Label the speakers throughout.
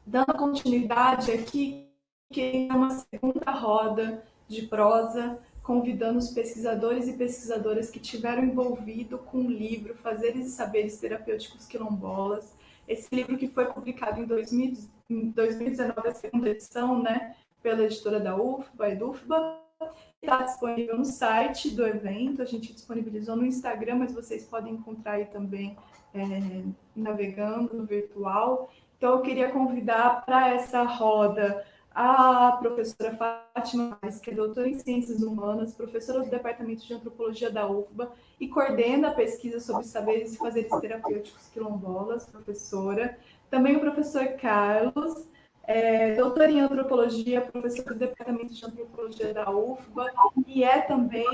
Speaker 1: Dando continuidade aqui, que é uma segunda roda de prosa, convidando os pesquisadores e pesquisadoras que tiveram envolvido com o livro Fazeres e Saberes Terapêuticos Quilombolas. Esse livro que foi publicado em 2019, a segunda edição, né, pela editora da UFBA, Edufba, está disponível no site do evento, a gente disponibilizou no Instagram, mas vocês podem encontrar aí também navegando no virtual. Então, eu queria convidar para essa roda a professora Fátima Maes, que é doutora em Ciências Humanas, professora do Departamento de Antropologia da UFBA e coordena a pesquisa sobre saberes e fazeres terapêuticos quilombolas, professora. Também o professor Carlos, doutor em Antropologia, professor do Departamento de Antropologia da UFBA, e é também,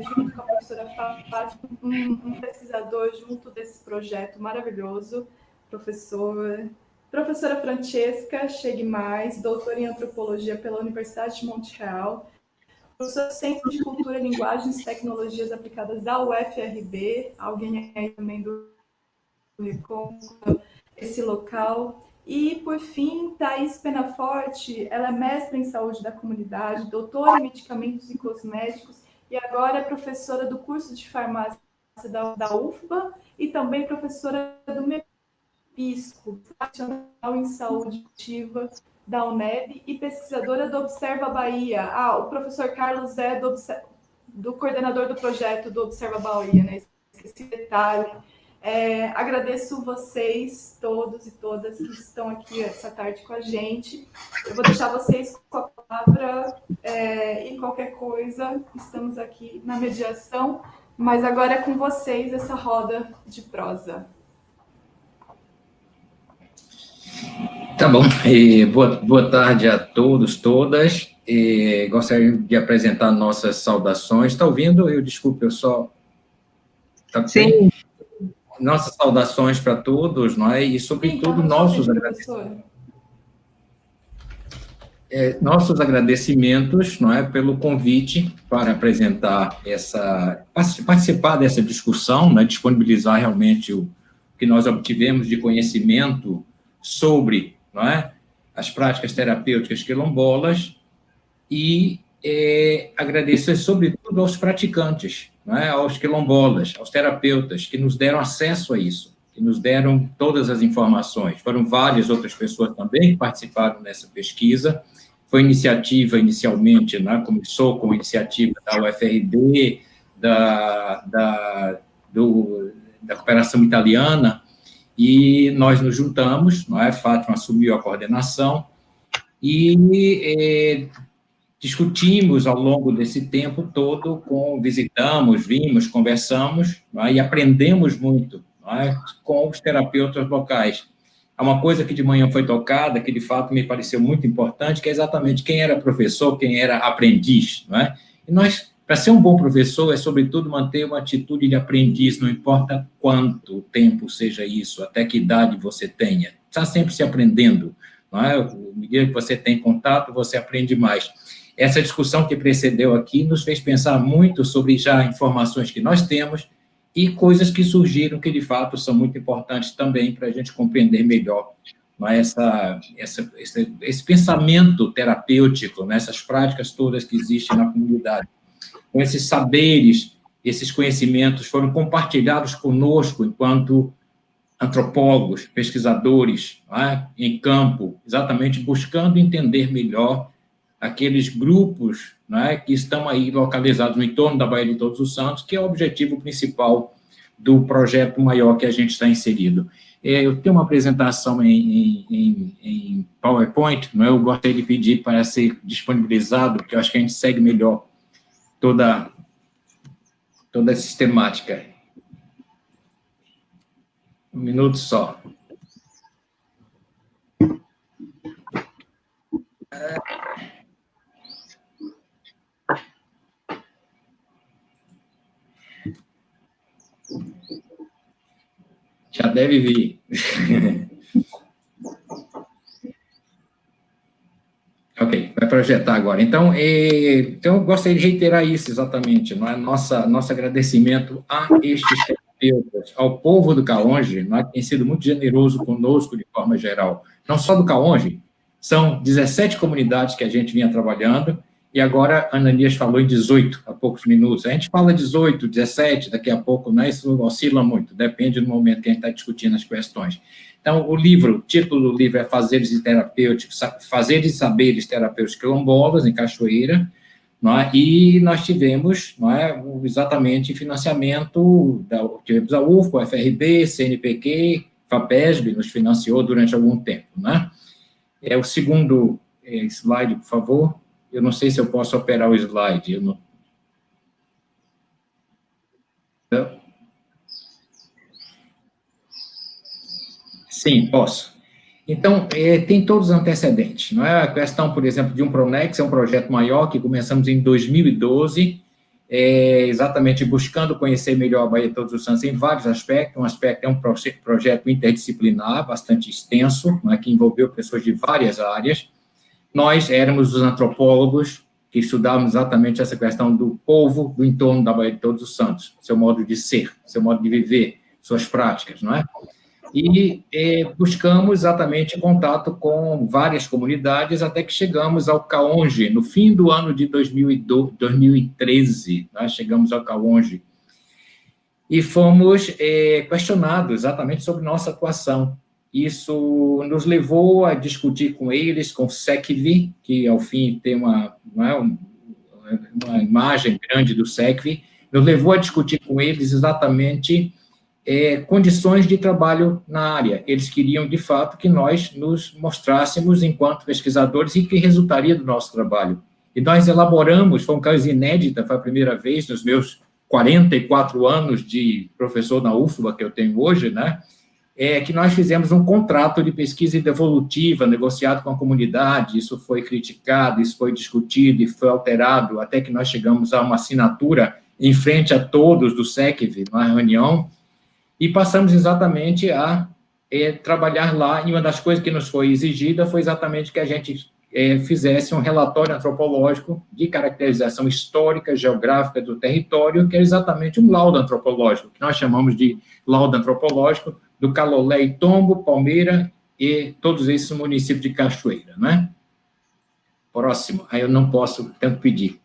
Speaker 1: junto com a professora Fátima, um pesquisador junto desse projeto maravilhoso, Professora Francesca Chegue Mais, doutora em Antropologia pela Universidade de Montreal, professora do Centro de Cultura, Linguagens e Tecnologias Aplicadas da UFRB, alguém aí também do esse local. E, por fim, Thaís Penaforte, ela é mestra em saúde da comunidade, doutora em medicamentos e cosméticos, e agora é professora do curso de farmácia da UFBA e também professora do MEPISCO, profissional em saúde ativa da UNEB e pesquisadora do Observa Bahia. O professor Carlos é do coordenador do projeto do Observa Bahia, né? Esse detalhe. Agradeço vocês, todos e todas que estão aqui essa tarde com a gente. Eu vou deixar vocês com a palavra e qualquer coisa, estamos aqui na mediação, mas agora é com vocês essa roda de prosa.
Speaker 2: Tá bom, boa tarde a todos, todas. Gostaria de apresentar nossas saudações. Está ouvindo? Desculpe, eu só... Tá
Speaker 3: Sim.
Speaker 2: bem? Nossas saudações para todos, não é? E, sobretudo, nossos agradecimentos, não é, pelo convite para apresentar participar dessa discussão, né, disponibilizar realmente o que nós obtivemos de conhecimento sobre, não é, as práticas terapêuticas quilombolas e agradecer, sobretudo, aos praticantes, não é, aos quilombolas, aos terapeutas, que nos deram acesso a isso, que nos deram todas as informações. Foram várias outras pessoas também que participaram nessa pesquisa. Foi iniciativa, inicialmente, né, começou com iniciativa da UFRB, da cooperação italiana, e nós nos juntamos, não é? Fátima assumiu a coordenação, e discutimos ao longo desse tempo todo, visitamos, vimos, conversamos, não é? E aprendemos muito, não é? Com os terapeutas locais. Há uma coisa que de manhã foi tocada, que de fato me pareceu muito importante, que é exatamente quem era professor, quem era aprendiz, não é? E nós, para ser um bom professor, é sobretudo manter uma atitude de aprendiz, não importa quanto tempo seja isso, até que idade você tenha, está sempre se aprendendo, não é? À medida que você tem contato, você aprende mais. Essa discussão que precedeu aqui nos fez pensar muito sobre já informações que nós temos e coisas que surgiram que, de fato, são muito importantes também para a gente compreender melhor, não é, esse pensamento terapêutico, né, essas práticas todas que existem na comunidade. Então, esses saberes, esses conhecimentos foram compartilhados conosco enquanto antropólogos, pesquisadores, não é, em campo, exatamente buscando entender melhor aqueles grupos, né, que estão aí localizados no entorno da Baía de Todos os Santos, que é o objetivo principal do projeto maior que a gente está inserido. Eu tenho uma apresentação em PowerPoint, não é? Eu gostaria de pedir para ser disponibilizado, porque eu acho que a gente segue melhor toda a sistemática. Um minuto só. Já deve vir. Ok, vai projetar agora. Então, eu gostaria de reiterar isso exatamente, não é? Nosso agradecimento a estes terapeutas, ao povo do Kaonje, não é? Que tem sido muito generoso conosco de forma geral. não só do CAONG, são 17 comunidades que a gente vinha trabalhando, e agora a Ananias falou em 18 há poucos minutos. A gente fala 18, 17, daqui a pouco, né? Isso oscila muito, depende do momento que a gente está discutindo as questões. Então, o título do livro é Fazeres e Saberes Terapêuticos Quilombolas, em Cachoeira, não é? E nós tivemos, não é, exatamente financiamento, tivemos a UFCO, a FRB, CNPq, FAPESB, nos financiou durante algum tempo, né? O segundo slide, por favor. Eu não sei se eu posso operar o slide. Eu não... Sim, posso. Então, tem todos os antecedentes, não é? A questão, por exemplo, de um Pronex, é um projeto maior que começamos em 2012, exatamente buscando conhecer melhor a Baía de Todos os Santos em vários aspectos. Um aspecto é um projeto interdisciplinar, bastante extenso, não é? Que envolveu pessoas de várias áreas. Nós éramos os antropólogos que estudávamos exatamente essa questão do povo do entorno da Baía de Todos os Santos, seu modo de ser, seu modo de viver, suas práticas, não é? E buscamos exatamente contato com várias comunidades até que chegamos ao CAONG, no fim do ano de 2013, nós chegamos ao CAONG, e fomos questionados exatamente sobre nossa atuação. Isso nos levou a discutir com eles, com o SECV, que, ao fim, tem uma imagem grande do SECV, nos levou a discutir com eles exatamente condições de trabalho na área. Eles queriam, de fato, que nós nos mostrássemos enquanto pesquisadores e que resultaria do nosso trabalho. E nós elaboramos, foi um caso inédito, foi a primeira vez nos meus 44 anos de professor na UFBA que eu tenho hoje, né, que nós fizemos um contrato de pesquisa devolutiva negociado com a comunidade. Isso foi criticado, isso foi discutido e foi alterado, até que nós chegamos a uma assinatura em frente a todos do SECV, na reunião, e passamos exatamente a trabalhar lá, e uma das coisas que nos foi exigida foi exatamente que a gente fizesse um relatório antropológico de caracterização histórica, geográfica do território, que é exatamente um laudo antropológico, que nós chamamos de laudo antropológico do Calolé e Tombo, Palmeira e todos esses municípios de Cachoeira, né? Próximo, aí eu não posso tanto pedir.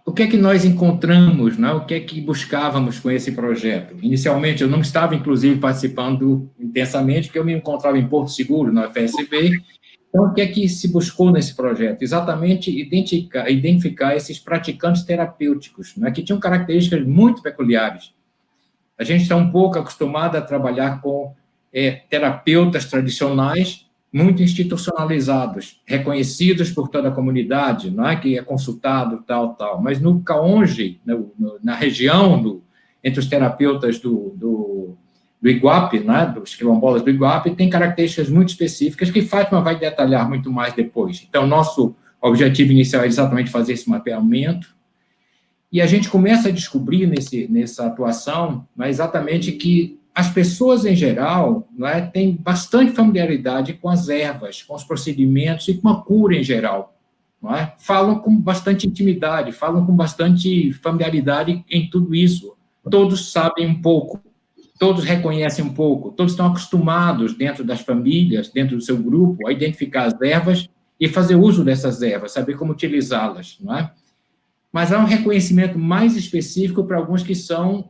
Speaker 2: O que é que nós encontramos, né? O que é que buscávamos com esse projeto? Inicialmente, eu não estava, inclusive, participando intensamente, porque eu me encontrava em Porto Seguro, na FSB. Então, o que é que se buscou nesse projeto? Exatamente identificar esses praticantes terapêuticos, né? Que tinham características muito peculiares. A gente está um pouco acostumado a trabalhar com terapeutas tradicionais, muito institucionalizados, reconhecidos por toda a comunidade, não é? Que é consultado, tal. Mas no CAONG, na região, entre os terapeutas do Iguape, né? Dos quilombolas do Iguape, tem características muito específicas que Fátima vai detalhar muito mais depois. Então, nosso objetivo inicial é exatamente fazer esse mapeamento, e a gente começa a descobrir nessa atuação, mas exatamente que as pessoas, em geral, não é, têm bastante familiaridade com as ervas, com os procedimentos e com a cura em geral. Não é? Falam com bastante intimidade, falam com bastante familiaridade em tudo isso. Todos sabem um pouco, todos reconhecem um pouco, todos estão acostumados, dentro das famílias, dentro do seu grupo, a identificar as ervas e fazer uso dessas ervas, saber como utilizá-las. Não é? Mas há um reconhecimento mais específico para alguns que são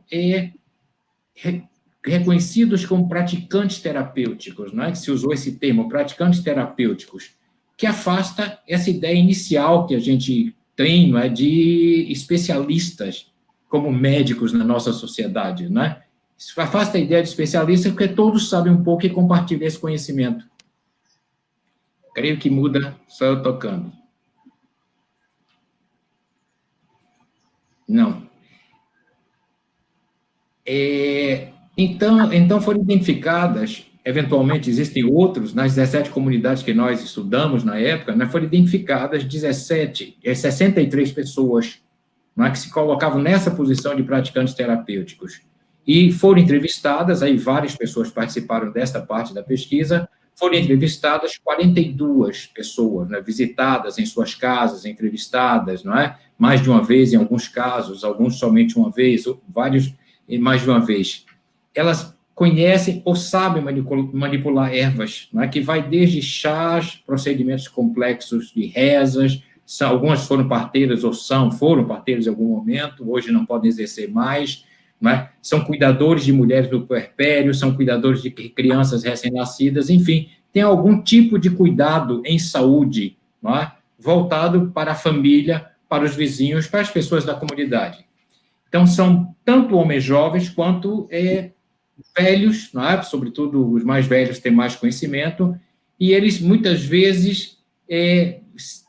Speaker 2: reconhecidos como praticantes terapêuticos, não é? Que se usou esse termo, praticantes terapêuticos, que afasta essa ideia inicial que a gente tem, não é? De especialistas como médicos na nossa sociedade, não é? Afasta a ideia de especialistas porque todos sabem um pouco e compartilham esse conhecimento. Creio que muda só eu tocando. Não. Então foram identificadas, eventualmente existem outros, nas 17 comunidades que nós estudamos na época, né, foram identificadas 63 pessoas, né, que se colocavam nessa posição de praticantes terapêuticos. E foram entrevistadas, aí várias pessoas participaram desta parte da pesquisa, foram entrevistadas 42 pessoas, né, visitadas em suas casas, entrevistadas, não é? Mais de uma vez em alguns casos, alguns somente uma vez, vários mais de uma vez. Elas conhecem ou sabem manipular ervas, não é? Que vai desde chás, procedimentos complexos de rezas, algumas foram parteiras ou foram parteiras em algum momento, hoje não podem exercer mais, não é? São cuidadores de mulheres do puerpério, são cuidadores de crianças recém-nascidas, enfim, tem algum tipo de cuidado em saúde, não é? Voltado para a família, para os vizinhos, para as pessoas da comunidade. Então, são tanto homens jovens quanto velhos, não é? Sobretudo os mais velhos têm mais conhecimento, e eles, muitas vezes,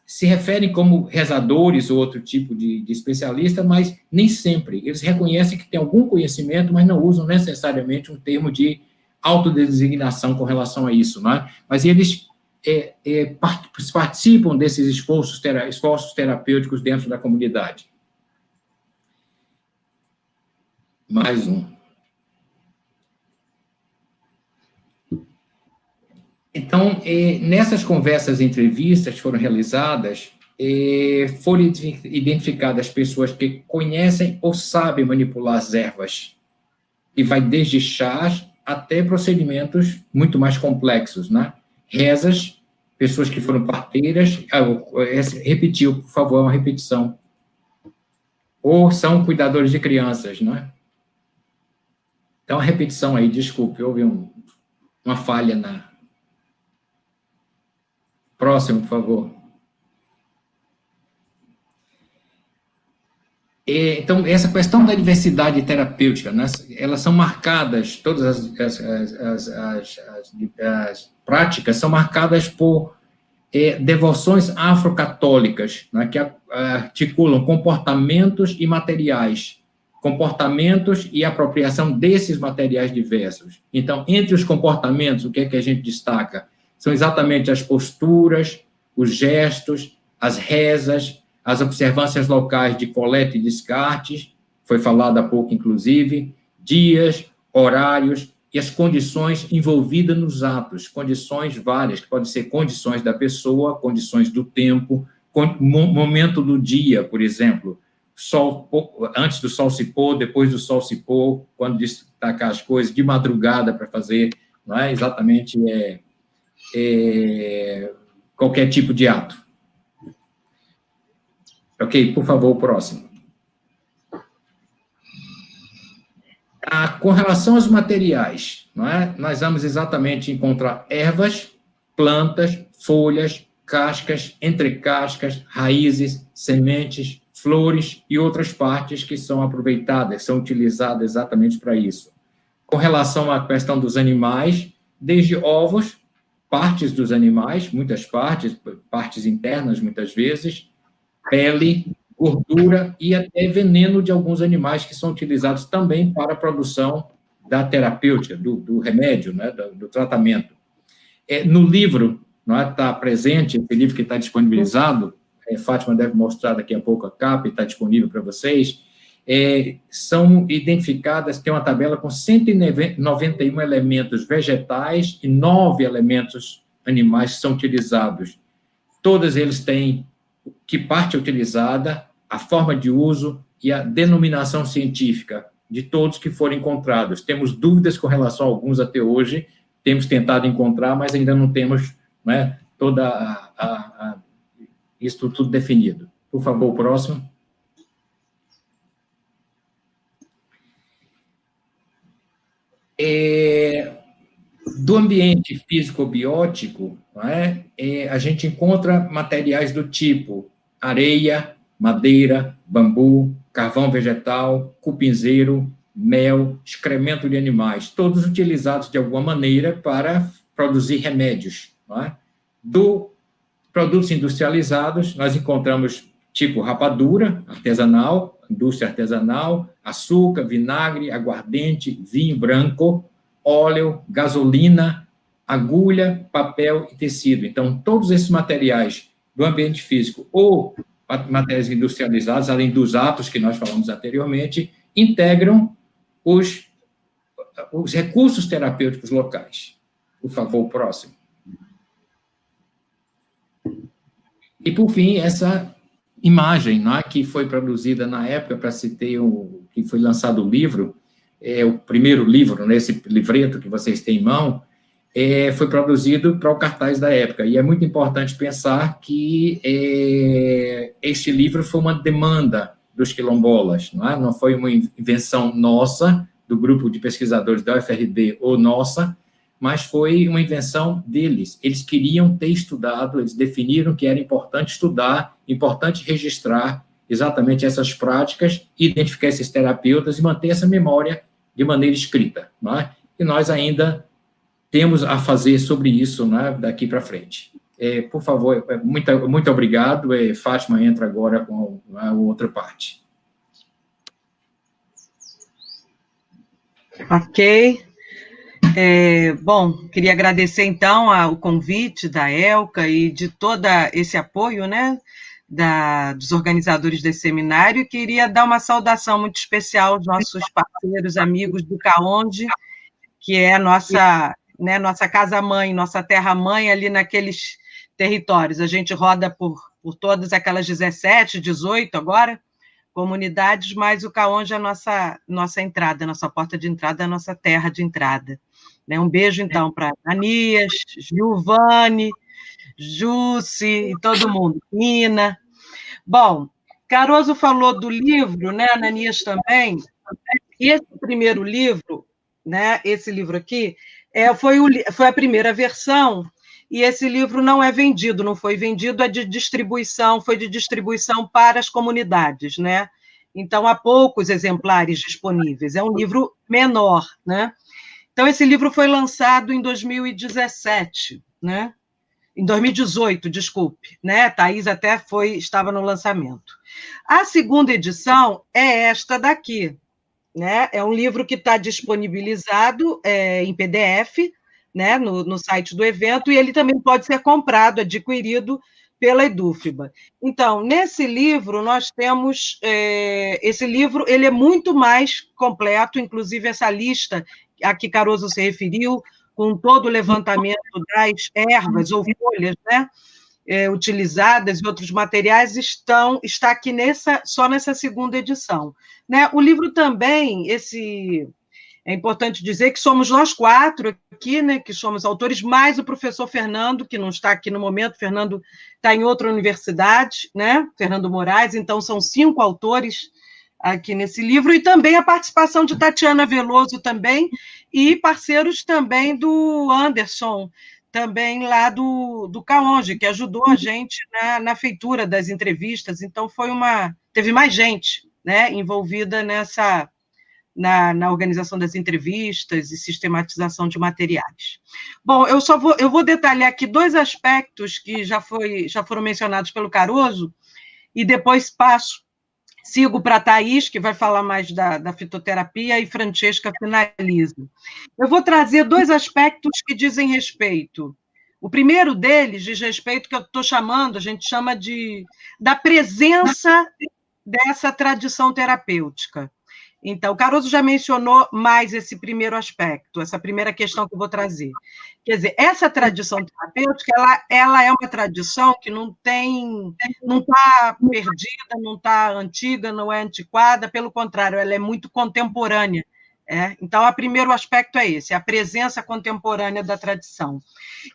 Speaker 2: se referem como rezadores ou outro tipo de especialista, mas nem sempre. Eles reconhecem que têm algum conhecimento, mas não usam necessariamente um termo de autodesignação com relação a isso, não é? Mas eles participam desses esforços terapêuticos dentro da comunidade. Mais um. Então, nessas conversas e entrevistas que foram realizadas, foram identificadas pessoas que conhecem ou sabem manipular as ervas, e vai desde chás até procedimentos muito mais complexos, né? Rezas, pessoas que foram parteiras, repetiu, por favor, uma repetição. Ou são cuidadores de crianças, né? Então, a repetição aí, desculpe, houve uma falha na... Próximo, por favor. Então, essa questão da diversidade terapêutica, né, elas são marcadas, todas as práticas são marcadas por devoções afrocatólicas, né, que articulam comportamentos e materiais, comportamentos e apropriação desses materiais diversos. Então, entre os comportamentos, o que é que a gente destaca? São exatamente as posturas, os gestos, as rezas, as observâncias locais de coleta e descarte, foi falado há pouco, inclusive, dias, horários e as condições envolvidas nos atos, condições várias, que podem ser condições da pessoa, condições do tempo, momento do dia, por exemplo, sol, antes do sol se pôr, depois do sol se pôr, quando destacar as coisas, de madrugada para fazer, não é exatamente qualquer tipo de ato. Ok, por favor, o próximo. Com relação aos materiais, não é? Nós vamos exatamente encontrar ervas, plantas, folhas, cascas, entrecascas, raízes, sementes, flores e outras partes que são aproveitadas, são utilizadas exatamente para isso. Com relação à questão dos animais, desde ovos, partes dos animais, muitas partes internas, muitas vezes, pele, gordura e até veneno de alguns animais que são utilizados também para a produção da terapêutica, do remédio, né, do tratamento. No livro, está presente, esse livro que está disponibilizado, Fátima deve mostrar daqui a pouco a capa, e está disponível para vocês, são identificadas, tem uma tabela com 191 elementos vegetais e 9 elementos animais que são utilizados. Todos eles têm que parte é utilizada, a forma de uso e a denominação científica de todos que foram encontrados. Temos dúvidas com relação a alguns até hoje, temos tentado encontrar, mas ainda não temos, né, toda isso tudo definido. Por favor, o próximo. Do ambiente físico-biótico, a gente encontra materiais do tipo areia, madeira, bambu, carvão vegetal, cupinzeiro, mel, excremento de animais, todos utilizados de alguma maneira para produzir remédios. Do produtos industrializados, nós encontramos tipo rapadura artesanal, indústria artesanal, açúcar, vinagre, aguardente, vinho branco, óleo, gasolina, agulha, papel e tecido. Então, todos esses materiais do ambiente físico ou matérias industrializadas, além dos atos que nós falamos anteriormente, integram os recursos terapêuticos locais. Por favor, próximo. E, por fim, essa imagem, que foi produzida na época para se ter que foi lançado o livro, o primeiro livro, né, esse livreto que vocês têm em mão, foi produzido para o cartaz da época. E é muito importante pensar que este livro foi uma demanda dos quilombolas, não é? Não foi uma invenção nossa, do grupo de pesquisadores da UFRB ou nossa, mas foi uma invenção deles. Eles queriam ter estudado, eles definiram que era importante estudar, importante registrar exatamente essas práticas, identificar esses terapeutas e manter essa memória de maneira escrita, não é? E nós ainda temos a fazer sobre isso, né, daqui para frente. Por favor, muito obrigado. Fátima entra agora com a outra parte.
Speaker 3: Ok. Bom, queria agradecer, então, o convite da Elca e de todo esse apoio, né, dos organizadores desse seminário, e queria dar uma saudação muito especial aos nossos parceiros, amigos do CAONDE, que é a nossa casa-mãe, nossa terra-mãe ali naqueles territórios. A gente roda por todas aquelas 17, 18 agora, comunidades, mas o CAONDE é a nossa entrada, nossa porta de entrada, a nossa terra de entrada. Um beijo, então, para Anias, Giovanni, Jussi e todo mundo, Nina. Bom, Caroso falou do livro, né, Ananias também, e esse primeiro livro, né, esse livro aqui, foi a primeira versão, e esse livro não é vendido, não foi vendido, é de distribuição, foi de distribuição para as comunidades, né? Então, há poucos exemplares disponíveis, é um livro menor, né? Então, esse livro foi lançado em 2017, né? Em 2018, desculpe, né? Thaís até estava no lançamento. A segunda edição é esta daqui, né? É um livro que está disponibilizado em PDF, né? No site do evento, e ele também pode ser comprado, adquirido pela Edufba. Então, nesse livro, nós temos... esse livro ele é muito mais completo, inclusive essa lista a que Caroso se referiu, com todo o levantamento das ervas ou folhas, né, utilizadas e outros materiais, está aqui só nessa segunda edição. Né? O livro também, é importante dizer que somos nós 4 aqui, né, que somos autores, mais o professor Fernando, que não está aqui no momento, Fernando está em outra universidade, né, Fernando Moraes, então são 5 autores aqui nesse livro, e também a participação de Tatiana Veloso também, e parceiros também do Anderson, também lá do CAONDE, que ajudou a gente na feitura das entrevistas, então teve mais gente, né, envolvida na organização das entrevistas e sistematização de materiais. Bom, eu vou detalhar aqui 2 aspectos que já foram mencionados pelo Caroso, e depois sigo para a Thaís, que vai falar mais da fitoterapia, e Francesca finaliza. Eu vou trazer 2 aspectos que dizem respeito. O primeiro deles diz respeito que eu estou chamando, a gente chama da presença dessa tradição terapêutica. Então, o Caroso já mencionou mais esse primeiro aspecto, essa primeira questão que eu vou trazer. Quer dizer, essa tradição terapêutica, ela é uma tradição que não está perdida, não está antiga, não é antiquada, pelo contrário, ela é muito contemporânea. Então, o primeiro aspecto é esse, a presença contemporânea da tradição.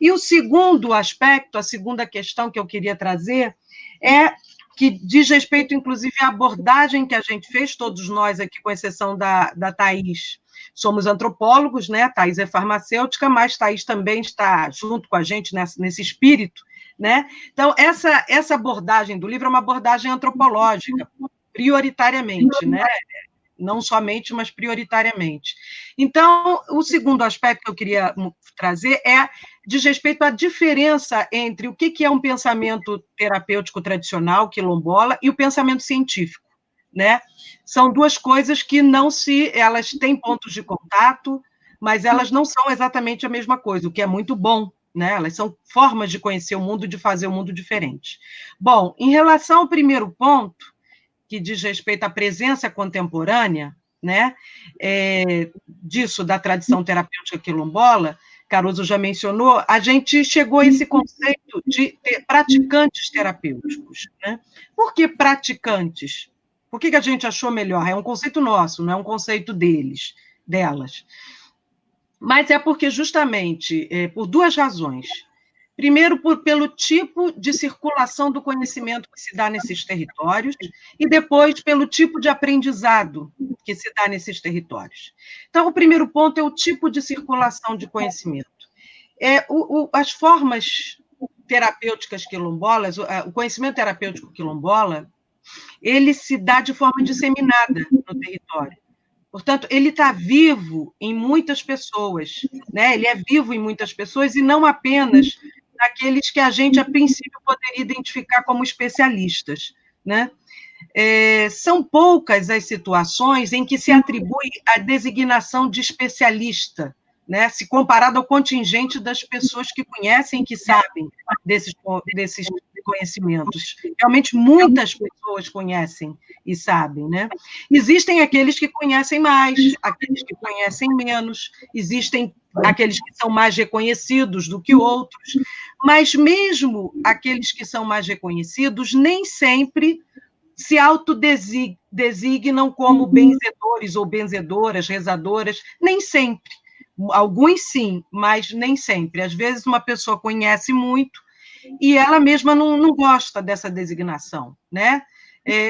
Speaker 3: E o segundo aspecto, a segunda questão que eu queria trazer é que diz respeito, inclusive, à abordagem que a gente fez, todos nós aqui, com exceção da Thaís, somos antropólogos, né? Thaís é farmacêutica, mas Thaís também está junto com a gente nesse espírito, né? Então, essa abordagem do livro é uma abordagem antropológica, prioritariamente, né? Não somente, mas prioritariamente. Então, o segundo aspecto que eu queria trazer diz respeito à diferença entre o que é um pensamento terapêutico tradicional, quilombola, e o pensamento científico, né? São 2 coisas que elas têm pontos de contato, mas elas não são exatamente a mesma coisa, o que é muito bom, né? Elas são formas de conhecer o mundo, de fazer o mundo diferente. Bom, em relação ao primeiro ponto, que diz respeito à presença contemporânea, né, disso, da tradição terapêutica quilombola, Caroso já mencionou, a gente chegou a esse conceito de praticantes terapêuticos. Né? Por que praticantes? Por que a gente achou melhor? É um conceito nosso, não é um conceito deles. delas. Mas é porque, justamente, por duas razões. Primeiro, pelo tipo de circulação do conhecimento que se dá nesses territórios, e depois, pelo tipo de aprendizado que se dá nesses territórios. Então, o primeiro ponto é o tipo de circulação de conhecimento. As formas terapêuticas quilombolas, o conhecimento terapêutico quilombola, ele se dá de forma disseminada no território. Portanto, ele está vivo em muitas pessoas, né? Ele é vivo em muitas pessoas e não apenas naqueles que a gente, a princípio, poderia identificar como especialistas, né? São poucas as situações em que se atribui a designação de especialista, né? Se comparado ao contingente das pessoas que conhecem e que sabem desses conhecimentos. Realmente, muitas pessoas conhecem e sabem, né? Existem aqueles que conhecem mais, aqueles que conhecem menos, existem aqueles que são mais reconhecidos do que outros, mas mesmo aqueles que são mais reconhecidos nem sempre se autodesignam como benzedores ou benzedoras, rezadoras, nem sempre. Alguns sim, mas nem sempre. Às vezes uma pessoa conhece muito e ela mesma não gosta dessa designação, né?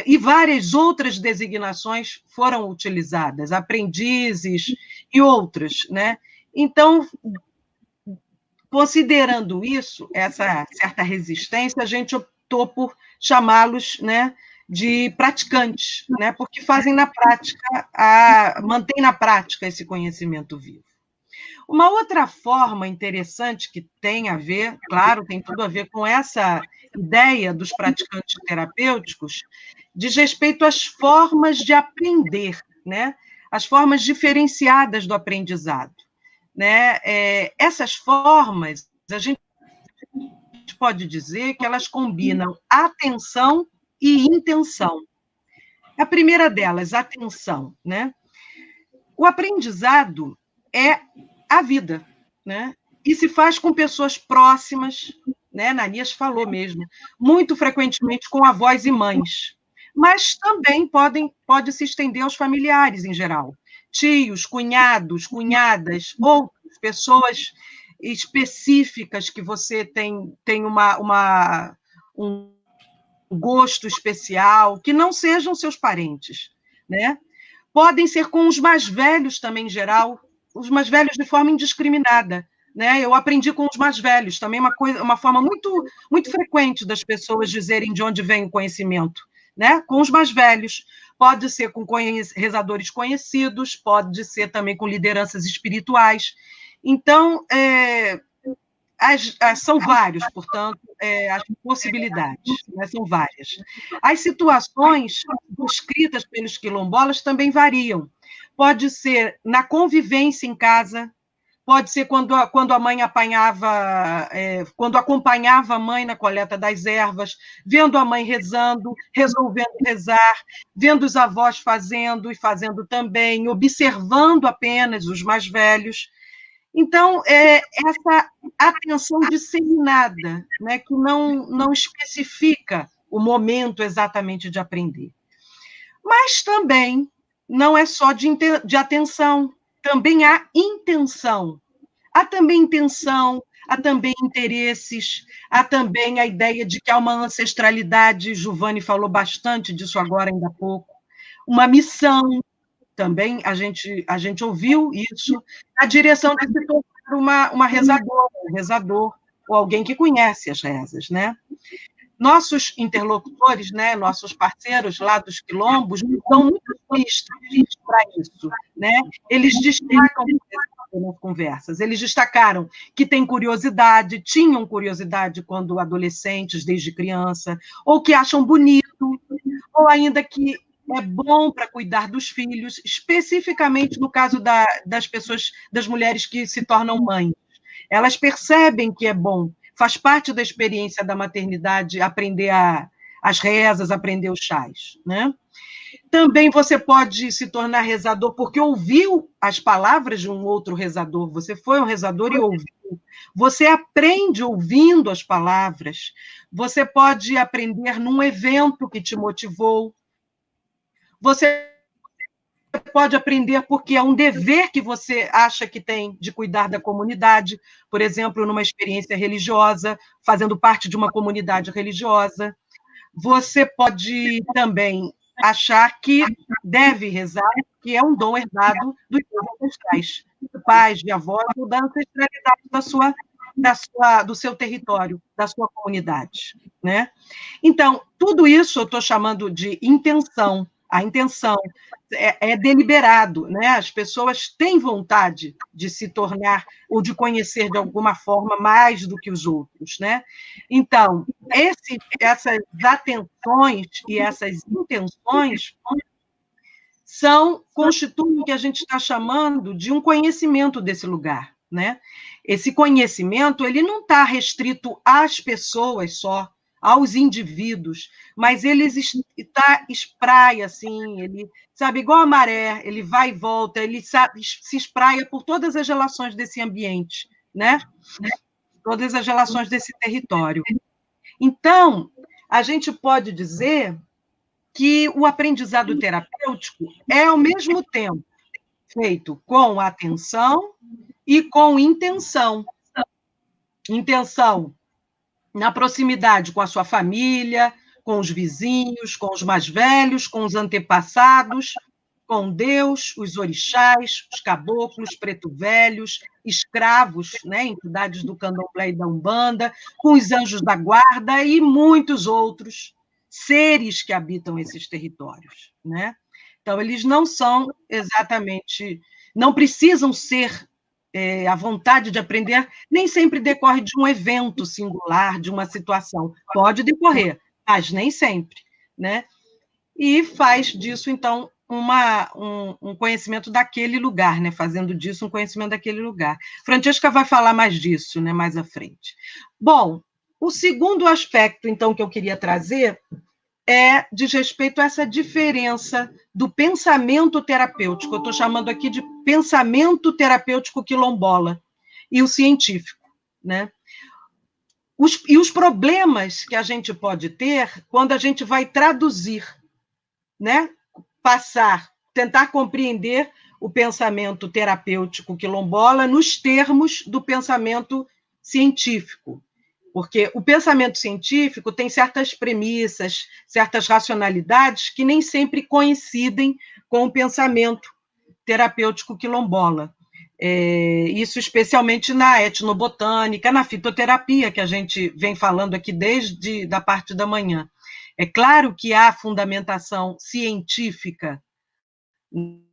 Speaker 3: E várias outras designações foram utilizadas, aprendizes e outras, né? Então, considerando isso, essa certa resistência, a gente optou por chamá-los, né, de praticantes, né, porque fazem na prática, mantêm na prática esse conhecimento vivo. Uma outra forma interessante que tem a ver, claro, tem tudo a ver com essa ideia dos praticantes terapêuticos, diz respeito às formas de aprender, né? As formas diferenciadas do aprendizado, né? Essas formas, a gente pode dizer que elas combinam atenção e intenção. A primeira delas, atenção, né? O aprendizado é a vida, né? E se faz com pessoas próximas, né? Nanias falou mesmo, muito frequentemente com avós e mães, mas também pode se estender aos familiares em geral, tios, cunhados, cunhadas, outras pessoas específicas que você tem um gosto especial, que não sejam seus parentes, né? Podem ser com os mais velhos também, em geral, os mais velhos de forma indiscriminada, né? Eu aprendi com os mais velhos, também uma forma muito, muito frequente das pessoas dizerem de onde vem o conhecimento, né? Com os mais velhos. Pode ser com rezadores conhecidos, pode ser também com lideranças espirituais. Então, são vários, portanto, as possibilidades, né, são várias. As situações descritas pelos quilombolas também variam. Pode ser na convivência em casa, pode ser quando a mãe quando acompanhava a mãe na coleta das ervas, vendo a mãe rezando, resolvendo rezar, vendo os avós fazendo e fazendo também, observando apenas os mais velhos. Então, essa atenção disseminada, né, que não especifica o momento exatamente de aprender. Mas também não é só de atenção, também há intenção. Há também intenção, há também interesses, há também a ideia de que há uma ancestralidade, Giovanni falou bastante disso agora, ainda há pouco, uma missão. Também a gente ouviu isso, a direção de se tornar uma rezadora, um rezador, ou alguém que conhece as rezas, né? Nossos interlocutores, né, nossos parceiros lá dos quilombos, dão muitas pistas para isso, né? Eles destacam nas conversas, eles destacaram que tinham curiosidade quando adolescentes, desde criança, ou que acham bonito, ou ainda que é bom para cuidar dos filhos, especificamente no caso das mulheres que se tornam mães. Elas percebem que é bom, faz parte da experiência da maternidade aprender as rezas, aprender os chás, né? Também você pode se tornar rezador porque ouviu as palavras de um outro rezador, você foi um rezador e ouviu. Você aprende ouvindo as palavras, você pode aprender num evento que te motivou, você pode aprender porque é um dever que você acha que tem de cuidar da comunidade, por exemplo, numa experiência religiosa, fazendo parte de uma comunidade religiosa. Você pode também achar que deve rezar, que é um dom herdado dos seus ancestrais, de pais, de avós, ou da ancestralidade do seu território, da sua comunidade, né? Então, tudo isso eu estou chamando de intenção. A intenção é deliberado, né? As pessoas têm vontade de se tornar ou de conhecer de alguma forma mais do que os outros, né? Então, essas atenções e essas intenções constituem o que a gente está chamando de um conhecimento desse lugar, né? Esse conhecimento, ele não está restrito às pessoas só, aos indivíduos, mas ele espraia, assim, ele, sabe, igual a maré, ele vai e volta, ele se espraia por todas as relações desse ambiente, né? Todas as relações desse território. Então, a gente pode dizer que o aprendizado terapêutico é, ao mesmo tempo, feito com atenção e com intenção. Intenção na proximidade com a sua família, com os vizinhos, com os mais velhos, com os antepassados, com Deus, os orixás, os caboclos, preto-velhos, escravos, né, entidades do candomblé e da umbanda, com os anjos da guarda e muitos outros seres que habitam esses territórios, né? Então, eles não são exatamente, não precisam ser a vontade de aprender, nem sempre decorre de um evento singular, de uma situação. Pode decorrer, mas nem sempre, né? E faz disso, então, um conhecimento daquele lugar, né? Fazendo disso um conhecimento daquele lugar. Francesca vai falar mais disso, né? Mais à frente. Bom, o segundo aspecto, então, que eu queria trazer diz respeito a essa diferença do pensamento terapêutico. Eu estou chamando aqui de pensamento terapêutico quilombola e o científico, né? Os problemas que a gente pode ter quando a gente vai traduzir, né? Tentar compreender o pensamento terapêutico quilombola nos termos do pensamento científico. Porque o pensamento científico tem certas premissas, certas racionalidades que nem sempre coincidem com o pensamento terapêutico quilombola. Isso especialmente na etnobotânica, na fitoterapia, que a gente vem falando aqui desde a parte da manhã. É claro que há fundamentação científica,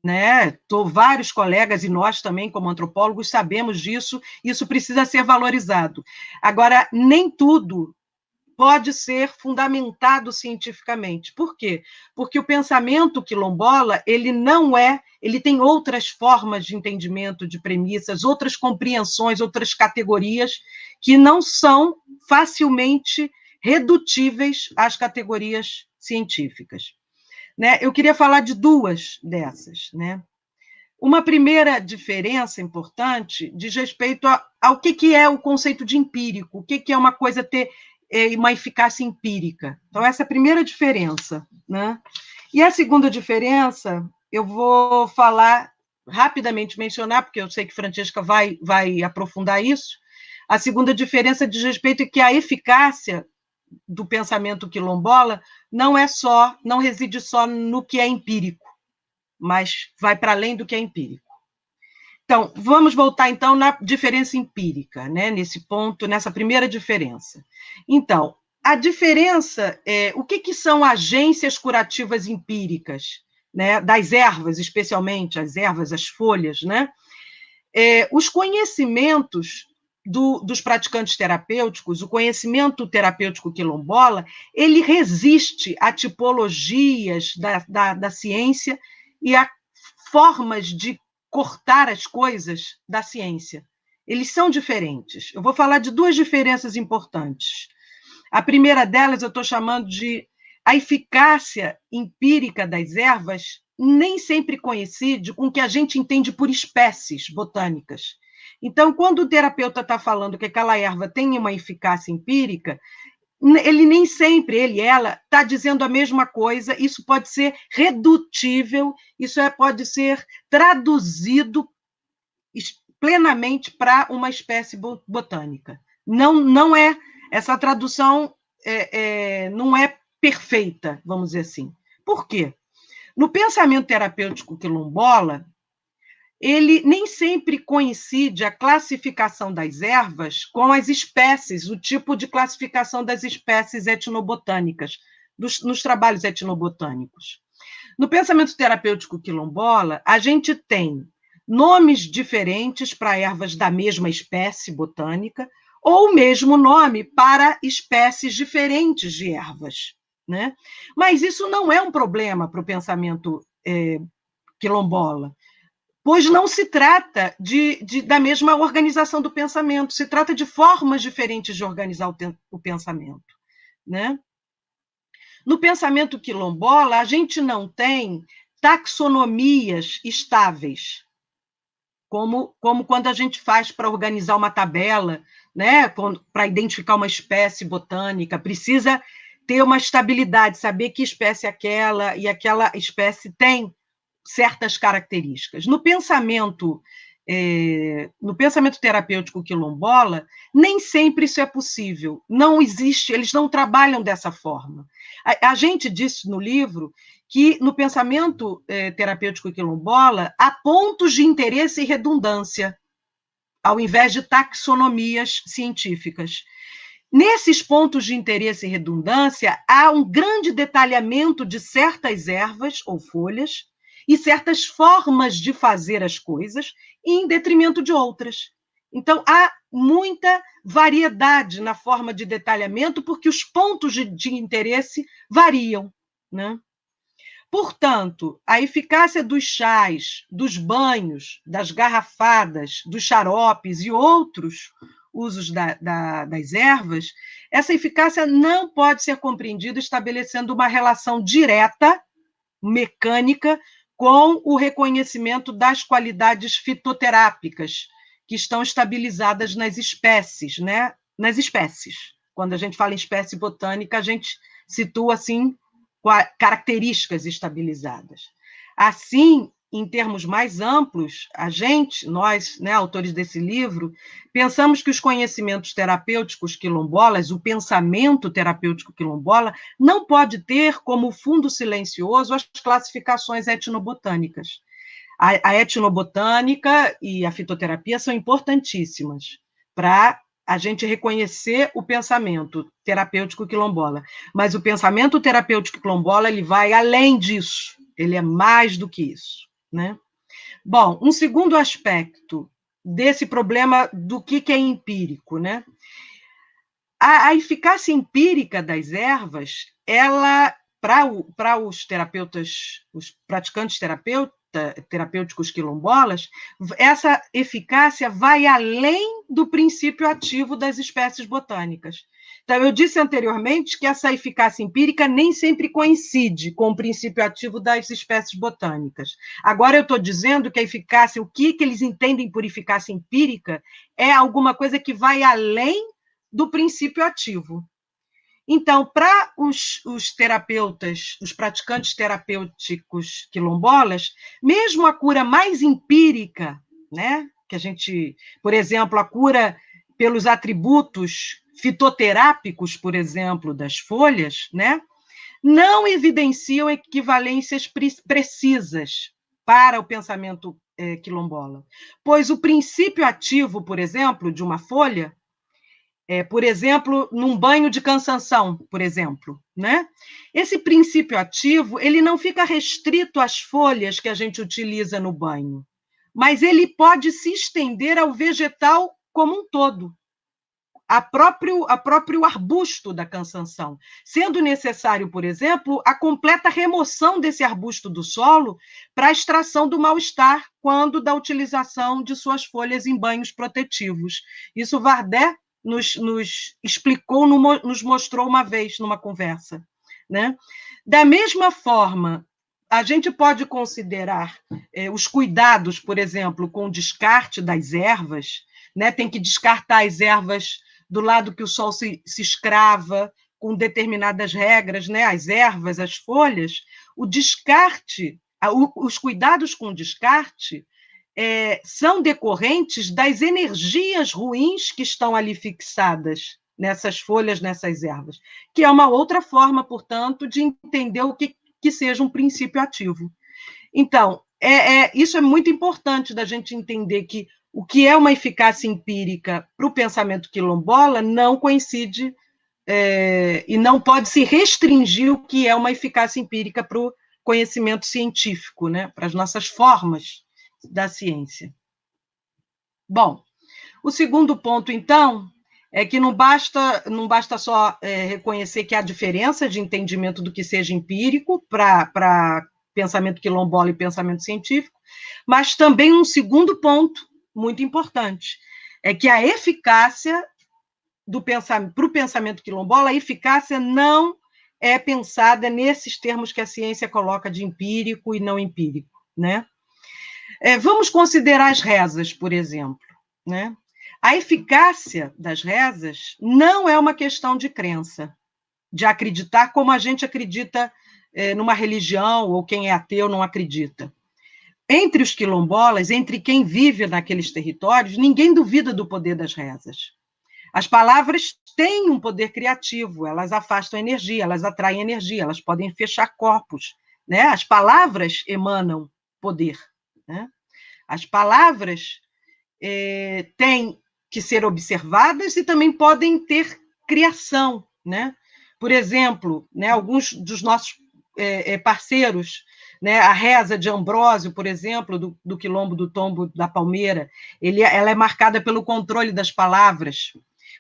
Speaker 3: né? Vários colegas e nós também, como antropólogos, sabemos disso, isso precisa ser valorizado. Agora, nem tudo pode ser fundamentado cientificamente. Por quê? Porque o pensamento quilombola, ele tem outras formas de entendimento de premissas, outras compreensões, outras categorias que não são facilmente redutíveis às categorias científicas. Né? Eu queria falar de duas dessas. Né? Uma primeira diferença importante diz respeito ao que é o conceito de empírico, o que é uma coisa ter uma eficácia empírica. Então, essa é a primeira diferença. Né? E a segunda diferença, eu vou falar rapidamente, mencionar, porque eu sei que Francesca vai aprofundar isso. A segunda diferença diz respeito a que a eficácia do pensamento quilombola não reside só no que é empírico, mas vai para além do que é empírico. Então, vamos voltar, então, na diferença empírica, né? Nesse ponto, nessa primeira diferença. Então, a diferença o que são agências curativas empíricas, né? Das ervas, especialmente, as ervas, as folhas, né? Os conhecimentos dos praticantes terapêuticos, o conhecimento terapêutico quilombola, ele resiste a tipologias da ciência e a formas de cortar as coisas da ciência. Eles são diferentes. Eu vou falar de duas diferenças importantes. A primeira delas eu estou chamando de a eficácia empírica das ervas nem sempre coincide com o que a gente entende por espécies botânicas. Então, quando o terapeuta está falando que aquela erva tem uma eficácia empírica, ele nem sempre, ela, está dizendo a mesma coisa, isso pode ser redutível, isso pode ser traduzido plenamente para uma espécie botânica. Não é, essa tradução não é perfeita, vamos dizer assim. Por quê? No pensamento terapêutico quilombola, ele nem sempre coincide a classificação das ervas com as espécies, o tipo de classificação das espécies etnobotânicas, nos trabalhos etnobotânicos. No pensamento terapêutico quilombola, a gente tem nomes diferentes para ervas da mesma espécie botânica, ou o mesmo nome para espécies diferentes de ervas, né? Mas isso não é um problema para o pensamento quilombola, pois não se trata da mesma organização do pensamento, se trata de formas diferentes de organizar o pensamento, né? No pensamento quilombola, a gente não tem taxonomias estáveis, como quando a gente faz para organizar uma tabela, né? Para identificar uma espécie botânica, precisa ter uma estabilidade, saber que espécie é aquela, e aquela espécie tem certas características. No pensamento terapêutico quilombola, nem sempre isso é possível. Não existe, eles não trabalham dessa forma. A gente disse no livro que no pensamento terapêutico quilombola há pontos de interesse e redundância, ao invés de taxonomias científicas. Nesses pontos de interesse e redundância, há um grande detalhamento de certas ervas ou folhas e certas formas de fazer as coisas em detrimento de outras. Então, há muita variedade na forma de detalhamento, porque os pontos de interesse variam, né? Portanto, a eficácia dos chás, dos banhos, das garrafadas, dos xaropes e outros usos das ervas, essa eficácia não pode ser compreendida estabelecendo uma relação direta, mecânica, com o reconhecimento das qualidades fitoterápicas que estão estabilizadas nas espécies, né? Nas espécies. Quando a gente fala em espécie botânica, a gente situa, assim, características estabilizadas. Assim, em termos mais amplos, nós, né, autores desse livro, pensamos que os conhecimentos terapêuticos quilombolas, o pensamento terapêutico quilombola, não pode ter como fundo silencioso as classificações etnobotânicas. A etnobotânica e a fitoterapia são importantíssimas para a gente reconhecer o pensamento terapêutico quilombola. Mas o pensamento terapêutico quilombola, ele vai além disso, ele é mais do que isso, né? Bom, um segundo aspecto desse problema do que é empírico, né? A eficácia empírica das ervas, ela, para os terapeutas, os praticantes terapêuticos quilombolas, essa eficácia vai além do princípio ativo das espécies botânicas. Então, eu disse anteriormente que essa eficácia empírica nem sempre coincide com o princípio ativo das espécies botânicas. Agora, eu estou dizendo que a eficácia, o que eles entendem por eficácia empírica, é alguma coisa que vai além do princípio ativo. Então, para os terapeutas, os praticantes terapêuticos quilombolas, mesmo a cura mais empírica, né, que a gente, por exemplo, a cura pelos atributos fitoterápicos, por exemplo, das folhas, né, não evidenciam equivalências precisas para o pensamento quilombola, pois o princípio ativo, por exemplo, de uma folha, por exemplo, num banho de cansanção, por exemplo, né? Esse princípio ativo, ele não fica restrito às folhas que a gente utiliza no banho, mas ele pode se estender ao vegetal como um todo, a próprio arbusto da cansanção, sendo necessário, por exemplo, a completa remoção desse arbusto do solo para a extração do mal-estar quando da utilização de suas folhas em banhos protetivos. Isso Vardé nos explicou, nos mostrou uma vez numa conversa, né? Da mesma forma, a gente pode considerar os cuidados, por exemplo, com o descarte das ervas, né? Tem que descartar as ervas do lado que o sol se escrava, com determinadas regras, né, as ervas, as folhas, o descarte, os cuidados com o descarte são decorrentes das energias ruins que estão ali fixadas nessas folhas, nessas ervas, que é uma outra forma, portanto, de entender o que seja um princípio ativo. Então, isso é muito importante da gente entender que o que é uma eficácia empírica para o pensamento quilombola não coincide e não pode se restringir o que é uma eficácia empírica para o conhecimento científico, né, para as nossas formas da ciência. Bom, o segundo ponto, então, é que não basta só reconhecer que há diferença de entendimento do que seja empírico para pensamento quilombola e pensamento científico, mas também um segundo ponto muito importante, é que a eficácia para o pensamento quilombola, a eficácia não é pensada nesses termos que a ciência coloca de empírico e não empírico, né? Vamos considerar as rezas, por exemplo, né? A eficácia das rezas não é uma questão de crença, de acreditar como a gente acredita numa religião, ou quem é ateu não acredita. Entre os quilombolas, entre quem vive naqueles territórios, ninguém duvida do poder das rezas. As palavras têm um poder criativo, elas afastam energia, elas atraem energia, elas podem fechar corpos, né? As palavras emanam poder, né? As palavras têm que ser observadas e também podem ter criação, né? Por exemplo, né, alguns dos nossos parceiros, né, a reza de Ambrósio, por exemplo, do Quilombo do Tombo da Palmeira, ela é marcada pelo controle das palavras.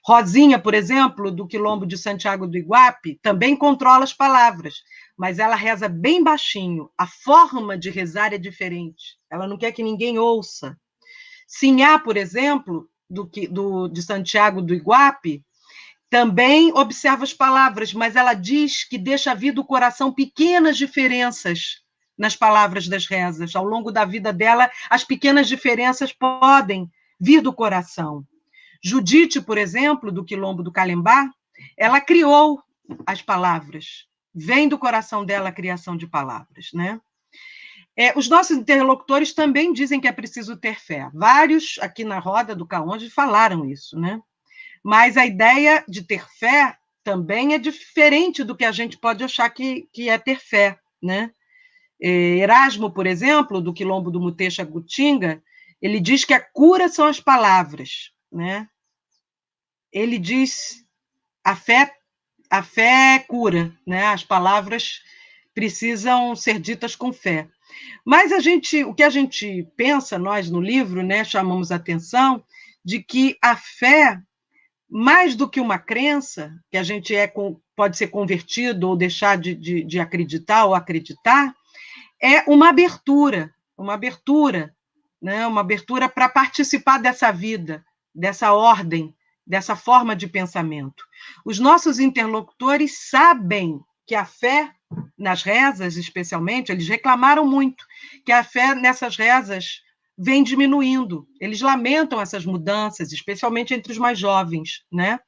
Speaker 3: Rosinha, por exemplo, do Quilombo de Santiago do Iguape, também controla as palavras, mas ela reza bem baixinho. A forma de rezar é diferente. Ela não quer que ninguém ouça. Sinhá, por exemplo, de Santiago do Iguape, também observa as palavras, mas ela diz que deixa vir do coração pequenas diferenças nas palavras das rezas. Ao longo da vida dela, as pequenas diferenças podem vir do coração. Judite, por exemplo, do Quilombo do Calembá, ela criou as palavras. Vem do coração dela a criação de palavras, né? Os nossos interlocutores também dizem que é preciso ter fé. Vários aqui na roda do CAONG falaram isso, né? Mas a ideia de ter fé também é diferente do que a gente pode achar que é ter fé, né? Erasmo, por exemplo, do Quilombo do Mutexa Gutinga, ele diz que a cura são as palavras, né? Ele diz a fé cura, né? As palavras precisam ser ditas com fé. Mas o que a gente pensa, nós no livro, né, chamamos a atenção de que a fé, mais do que uma crença, que a gente pode ser convertido ou deixar de acreditar ou acreditar, é uma abertura, né, uma abertura para participar dessa vida, dessa ordem, dessa forma de pensamento. Os nossos interlocutores sabem que a fé, nas rezas especialmente, eles reclamaram muito que a fé nessas rezas vem diminuindo. Eles lamentam essas mudanças, especialmente entre os mais jovens, né?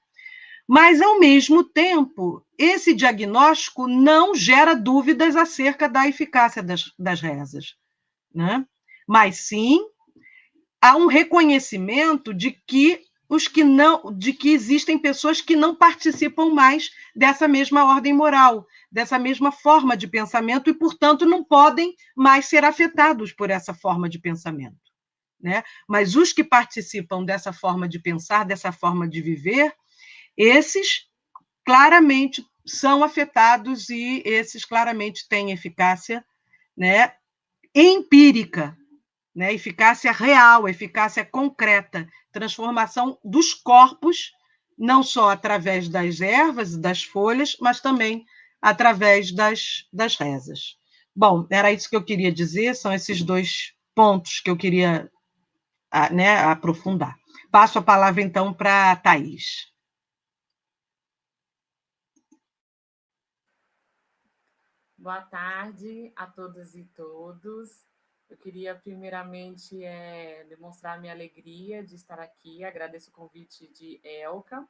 Speaker 3: Mas, ao mesmo tempo, esse diagnóstico não gera dúvidas acerca da eficácia das rezas, né? Mas, sim, há um reconhecimento de que existem pessoas que não participam mais dessa mesma ordem moral, dessa mesma forma de pensamento e, portanto, não podem mais ser afetados por essa forma de pensamento, né? Mas os que participam dessa forma de pensar, dessa forma de viver, esses claramente são afetados e esses claramente têm eficácia, né, empírica, né, eficácia real, eficácia concreta, transformação dos corpos, não só através das ervas, das folhas, mas também através das rezas. Bom, era isso que eu queria dizer, são esses dois pontos que eu queria, né, aprofundar. Passo a palavra, então, para a Thaís.
Speaker 4: Boa tarde a todas e todos. Eu queria, primeiramente, demonstrar minha alegria de estar aqui. Agradeço o convite de Elka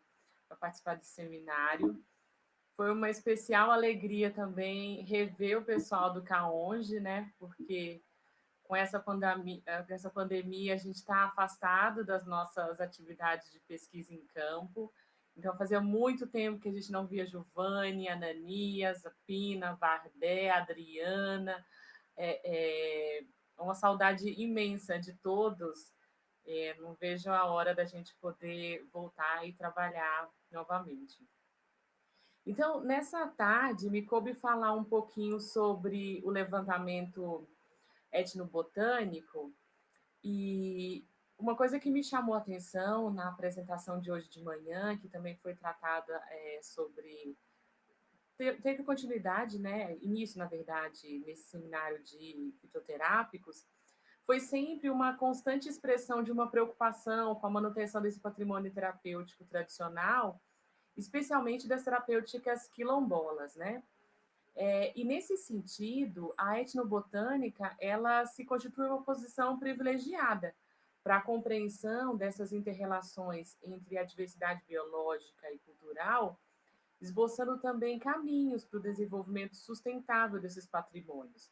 Speaker 4: para participar desse seminário. Foi uma especial alegria também rever o pessoal do CAONG, né? Porque com essa pandemia a gente está afastado das nossas atividades de pesquisa em campo. Então, fazia muito tempo que a gente não via Giovanni, Ananias, a Pina, a Vardé, a Adriana. Uma saudade imensa de todos. Não vejo a hora da gente poder voltar e trabalhar novamente. Então, nessa tarde, me coube falar um pouquinho sobre o levantamento etnobotânico, e uma coisa que me chamou a atenção na apresentação de hoje de manhã, que também foi tratada sobre... Teve continuidade, né? Início, na verdade, nesse seminário de fitoterápicos, foi sempre uma constante expressão de uma preocupação com a manutenção desse patrimônio terapêutico tradicional, especialmente das terapêuticas quilombolas, né? E nesse sentido, a etnobotânica ela se constitui uma posição privilegiada para a compreensão dessas interrelações entre a diversidade biológica e cultural, esboçando também caminhos para o desenvolvimento sustentável desses patrimônios.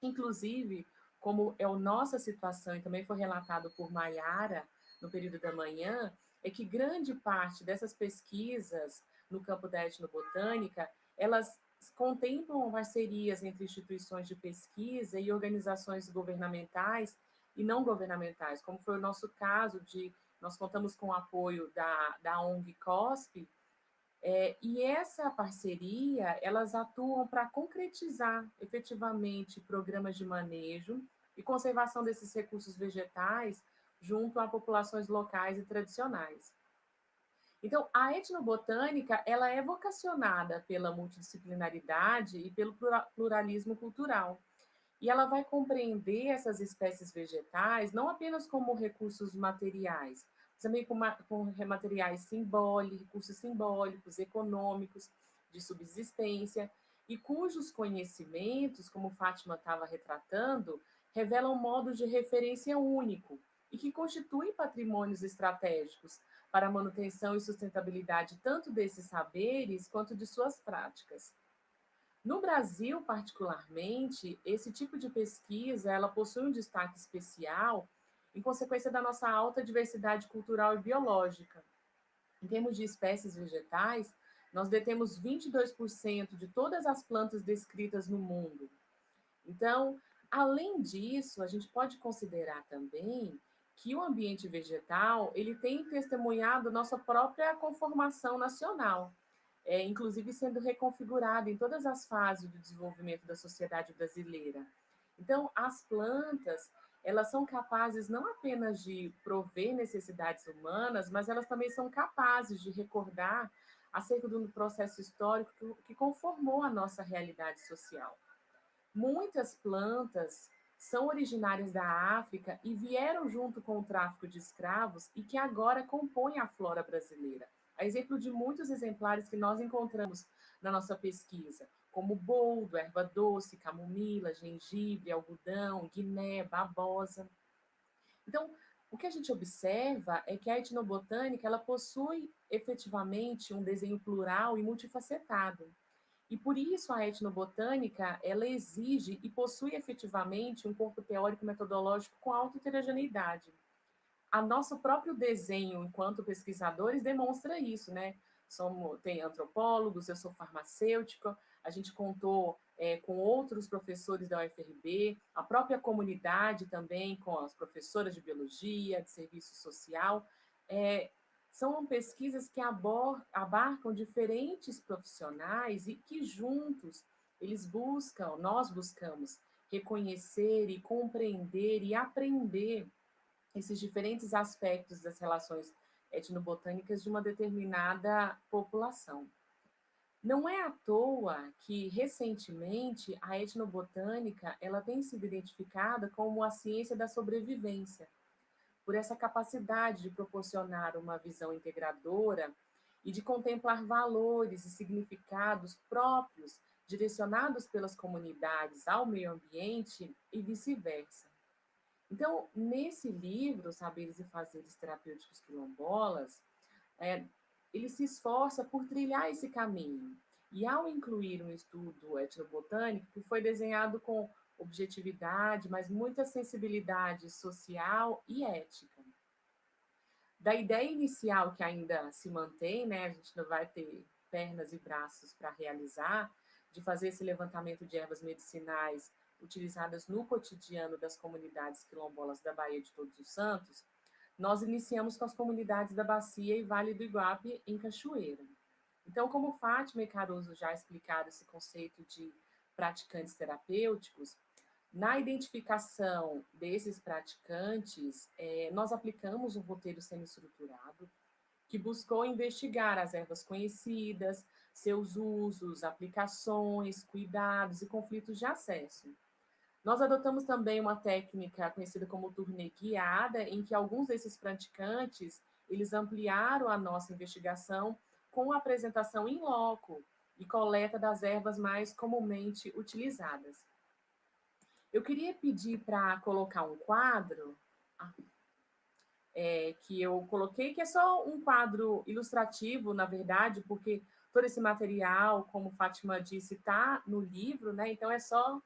Speaker 4: Inclusive, como é a nossa situação, e também foi relatado por Maiara no período da manhã, é que grande parte dessas pesquisas no campo da etnobotânica, elas contemplam parcerias entre instituições de pesquisa e organizações governamentais e não governamentais, como foi o nosso caso nós contamos com o apoio da ONG COSP, e essa parceria, elas atuam para concretizar efetivamente programas de manejo e conservação desses recursos vegetais junto a populações locais e tradicionais. Então, a etnobotânica, ela é vocacionada pela multidisciplinaridade e pelo pluralismo cultural. E ela vai compreender essas espécies vegetais não apenas como recursos materiais, mas também como materiais simbólicos, recursos simbólicos, econômicos, de subsistência, e cujos conhecimentos, como Fátima estava retratando, revelam modos de referência único e que constituem patrimônios estratégicos para a manutenção e sustentabilidade tanto desses saberes quanto de suas práticas. No Brasil, particularmente, esse tipo de pesquisa ela possui um destaque especial em consequência da nossa alta diversidade cultural e biológica. Em termos de espécies vegetais, nós detemos 22% de todas as plantas descritas no mundo. Então, além disso, a gente pode considerar também que o ambiente vegetal ele tem testemunhado nossa própria conformação nacional, inclusive sendo reconfigurado em todas as fases do desenvolvimento da sociedade brasileira. Então, as plantas, elas são capazes não apenas de prover necessidades humanas, mas elas também são capazes de recordar acerca do processo histórico que conformou a nossa realidade social. Muitas plantas são originárias da África e vieram junto com o tráfico de escravos e que agora compõem a flora brasileira. A exemplo de muitos exemplares que nós encontramos na nossa pesquisa, como boldo, erva doce, camomila, gengibre, algodão, guiné, babosa. Então, o que a gente observa é que a etnobotânica ela possui efetivamente um desenho plural e multifacetado. E por isso a etnobotânica ela exige e possui efetivamente um corpo teórico metodológico com alta heterogeneidade. A nosso próprio desenho, enquanto pesquisadores, demonstra isso, né? Tem antropólogos, eu sou farmacêutica, a gente contou com outros professores da UFRB, a própria comunidade também, com as professoras de biologia, de serviço social. São pesquisas que abarcam diferentes profissionais e que juntos nós buscamos reconhecer e compreender e aprender esses diferentes aspectos das relações etnobotânicas de uma determinada população. Não é à toa que, recentemente, a etnobotânica ela tem sido identificada como a ciência da sobrevivência, por essa capacidade de proporcionar uma visão integradora e de contemplar valores e significados próprios direcionados pelas comunidades ao meio ambiente e vice-versa. Então, nesse livro, Saberes e Fazeres Terapêuticos Quilombolas, ele se esforça por trilhar esse caminho E ao incluir um estudo etnobotânico, que foi desenhado com objetividade, mas muita sensibilidade social e ética. Da ideia inicial que ainda se mantém, né, a gente não vai ter pernas e braços para realizar, de fazer esse levantamento de ervas medicinais utilizadas no cotidiano das comunidades quilombolas da Baía de Todos os Santos, nós iniciamos com as comunidades da Bacia e Vale do Iguape em Cachoeira. Então, como Fátima e Caruso já explicaram esse conceito de praticantes terapêuticos, na identificação desses praticantes, nós aplicamos um roteiro semi-estruturado que buscou investigar as ervas conhecidas, seus usos, aplicações, cuidados e conflitos de acesso. Nós adotamos também uma técnica conhecida como turnê guiada, em que alguns desses praticantes, eles ampliaram a nossa investigação com a apresentação in loco e coleta das ervas mais comumente utilizadas. Eu queria pedir para colocar um quadro, que eu coloquei, que é só um quadro ilustrativo, na verdade, porque todo esse material, como Fátima disse, está no livro, né? Então é só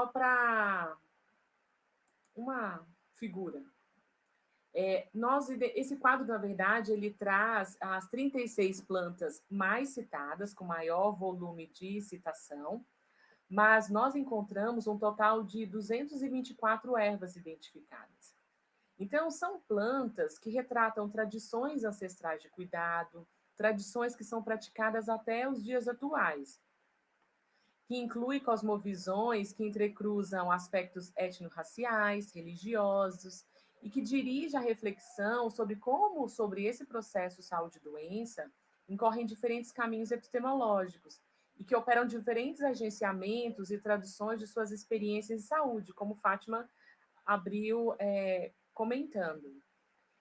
Speaker 4: para uma figura. Esse quadro, na verdade, ele traz as 36 plantas mais citadas, com maior volume de citação, mas nós encontramos um total de 224 ervas identificadas. Então, são plantas que retratam tradições ancestrais de cuidado, tradições que são praticadas até os dias atuais, que inclui cosmovisões que entrecruzam aspectos etnorraciais, religiosos, e que dirige a reflexão sobre como, sobre esse processo saúde e doença, incorrem diferentes caminhos epistemológicos, e que operam diferentes agenciamentos e traduções de suas experiências de saúde, como Fátima abriu comentando.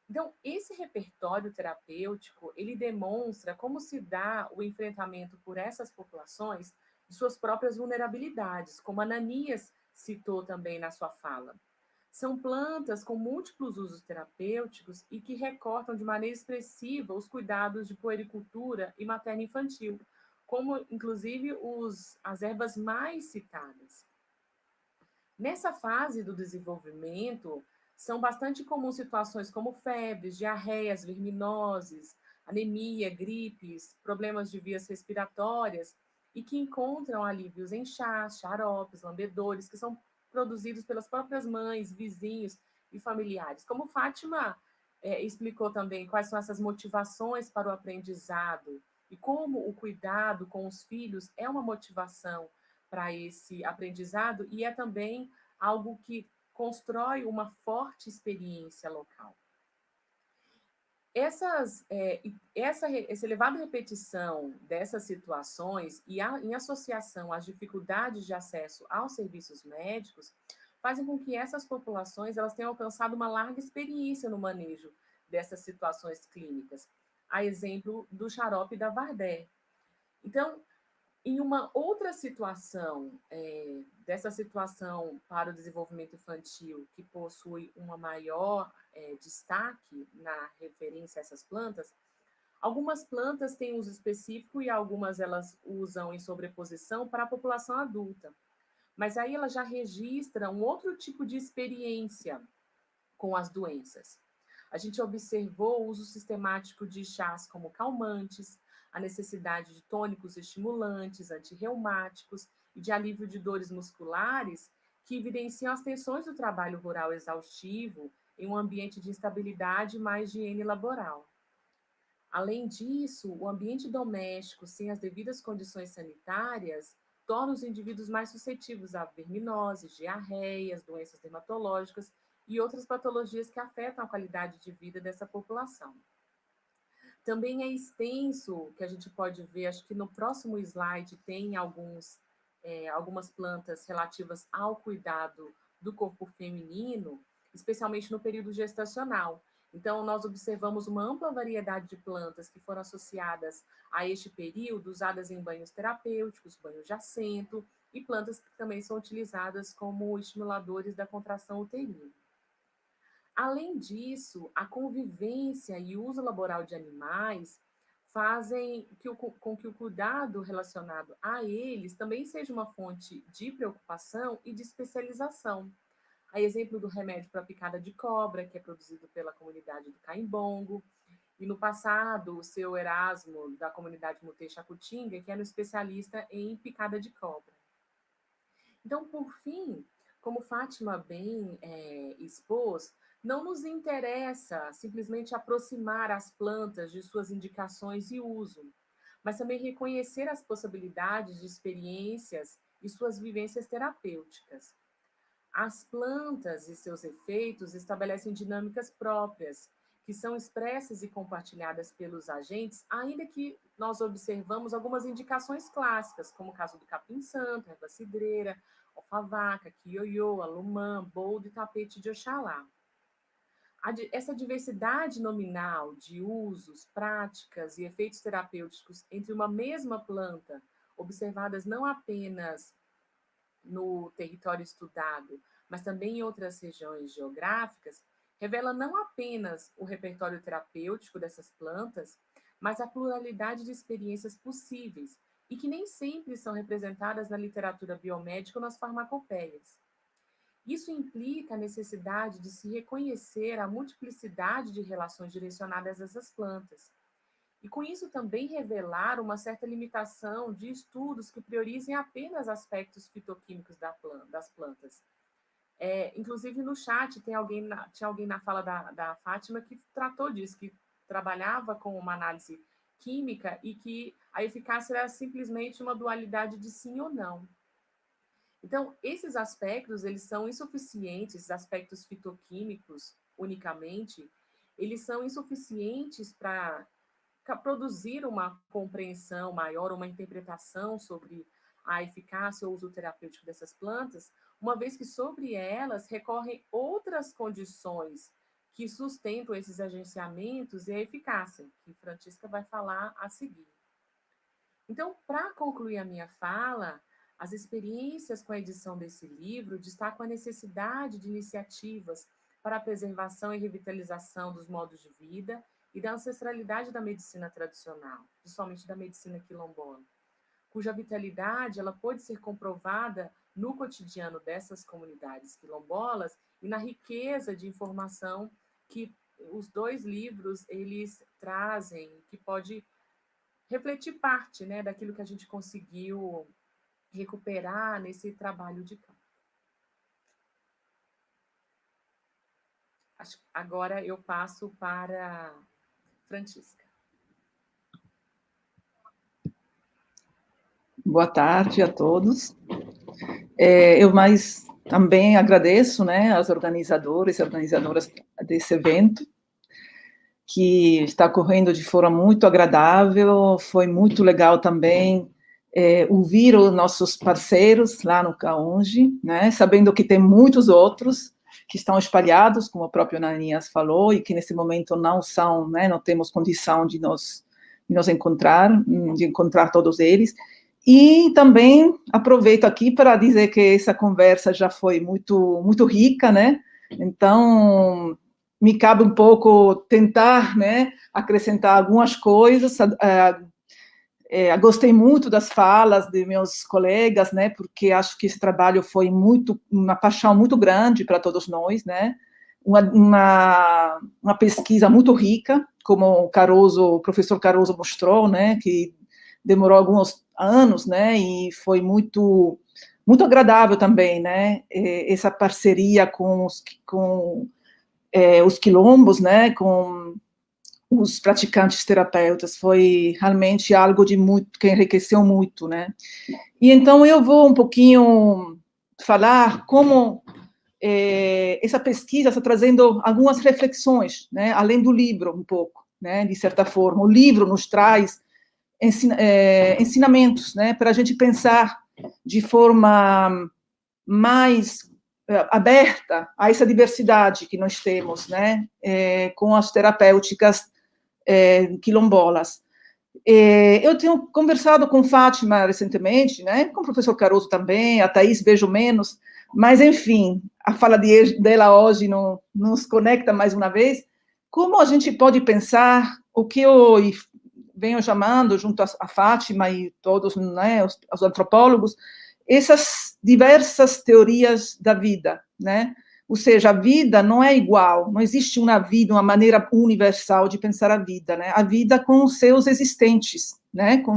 Speaker 4: Então, esse repertório terapêutico, ele demonstra como se dá o enfrentamento por essas populações de suas próprias vulnerabilidades, como Ananias citou também na sua fala. São plantas com múltiplos usos terapêuticos e que recortam de maneira expressiva os cuidados de puericultura e materno-infantil, como, inclusive, as ervas mais citadas. Nessa fase do desenvolvimento, são bastante comuns situações como febres, diarreias, verminoses, anemia, gripes, problemas de vias respiratórias, e que encontram alívios em chás, xaropes, lambedores, que são produzidos pelas próprias mães, vizinhos e familiares. Como Fátima explicou também quais são essas motivações para o aprendizado e como o cuidado com os filhos é uma motivação para esse aprendizado e é também algo que constrói uma forte experiência local. Essa elevada repetição dessas situações e em associação às dificuldades de acesso aos serviços médicos fazem com que essas populações elas tenham alcançado uma larga experiência no manejo dessas situações clínicas, a exemplo do xarope da Vardé. Então, em uma outra situação, dessa situação para o desenvolvimento infantil, que possui uma maior destaque na referência a essas plantas, algumas plantas têm uso específico e algumas elas usam em sobreposição para a população adulta. Mas aí ela já registra um outro tipo de experiência com as doenças. A gente observou o uso sistemático de chás como calmantes, a necessidade de tônicos estimulantes, antirreumáticos e de alívio de dores musculares que evidenciam as tensões do trabalho rural exaustivo em um ambiente de instabilidade e má higiene laboral. Além disso, o ambiente doméstico sem as devidas condições sanitárias torna os indivíduos mais suscetíveis a verminoses, diarreias, doenças dermatológicas e outras patologias que afetam a qualidade de vida dessa população. Também é extenso, que a gente pode ver, acho que no próximo slide tem algumas plantas relativas ao cuidado do corpo feminino, especialmente no período gestacional. Então, nós observamos uma ampla variedade de plantas que foram associadas a este período, usadas em banhos terapêuticos, banho de assento, e plantas que também são utilizadas como estimuladores da contração uterina. Além disso, a convivência e uso laboral de animais fazem com que o cuidado relacionado a eles também seja uma fonte de preocupação e de especialização. A exemplo do remédio para picada de cobra, que é produzido pela comunidade do Caimbongo, e no passado, o seu Erasmo, da comunidade Mutê-Chacutinga, que era um especialista em picada de cobra. Então, por fim, como Fátima bem expôs, não nos interessa simplesmente aproximar as plantas de suas indicações e uso, mas também reconhecer as possibilidades de experiências e suas vivências terapêuticas. As plantas e seus efeitos estabelecem dinâmicas próprias, que são expressas e compartilhadas pelos agentes, ainda que nós observamos algumas indicações clássicas, como o caso do capim-santo, erva cidreira, alfavaca, quiioiô, alumã, boldo e tapete de Oxalá. Essa diversidade nominal de usos, práticas e efeitos terapêuticos entre uma mesma planta, observadas não apenas no território estudado, mas também em outras regiões geográficas, revela não apenas o repertório terapêutico dessas plantas, mas a pluralidade de experiências possíveis e que nem sempre são representadas na literatura biomédica ou nas farmacopeias. Isso implica a necessidade de se reconhecer a multiplicidade de relações direcionadas a essas plantas, e com isso também revelar uma certa limitação de estudos que priorizem apenas aspectos fitoquímicos das plantas. Inclusive no chat tinha alguém na fala da Fátima que tratou disso, que trabalhava com uma análise química e que a eficácia era simplesmente uma dualidade de sim ou não. Então, esses aspectos, eles são insuficientes, esses aspectos fitoquímicos unicamente, eles são insuficientes para produzir uma compreensão maior, uma interpretação sobre a eficácia ou uso terapêutico dessas plantas, uma vez que sobre elas recorrem outras condições que sustentam esses agenciamentos e a eficácia, que Francisca vai falar a seguir. Então, para concluir a minha fala, as experiências com a edição desse livro destacam a necessidade de iniciativas para a preservação e revitalização dos modos de vida e da ancestralidade da medicina tradicional, principalmente da medicina quilombola, cuja vitalidade ela pode ser comprovada no cotidiano dessas comunidades quilombolas e na riqueza de informação que os dois livros eles trazem, que pode refletir parte, né, daquilo que a gente conseguiu recuperar nesse trabalho de campo. Agora eu passo para Francisca.
Speaker 5: Boa tarde a todos. Eu mais também agradeço, né, aos organizadores e organizadoras desse evento, que está correndo de forma muito agradável. Foi muito legal também ouvir os nossos parceiros lá no CAUNG, né, sabendo que tem muitos outros que estão espalhados, como o próprio Ananias falou, e que nesse momento não são, né, não temos condição de nos encontrar todos eles. E também aproveito aqui para dizer que essa conversa já foi muito, muito rica, né? Então, me cabe um pouco tentar, né, acrescentar algumas coisas. Gostei muito das falas de meus colegas, né? Porque acho que esse trabalho foi uma paixão muito grande para todos nós, né? Uma pesquisa muito rica, como o professor Caruso mostrou, né? Que demorou alguns anos, né, e foi muito, muito agradável também, né, essa parceria com os quilombos, né, com os praticantes terapeutas, foi realmente algo que enriqueceu muito, né. E então eu vou um pouquinho falar como essa pesquisa está trazendo algumas reflexões, né, além do livro um pouco, né, de certa forma. O livro nos traz ensinamentos, né, para a gente pensar de forma mais aberta a essa diversidade que nós temos, né, com as terapêuticas quilombolas. Eu tenho conversado com Fátima recentemente, né, com o professor Caruso também, a Thaís vejo menos, mas, enfim, a fala dela hoje nos conecta mais uma vez. Como a gente pode pensar o que eu venho chamando, junto a Fátima e todos, né, os antropólogos, essas diversas teorias da vida, né? Ou seja, a vida não é igual, não existe uma vida, uma maneira universal de pensar a vida, né? A vida com os seus existentes, né? Com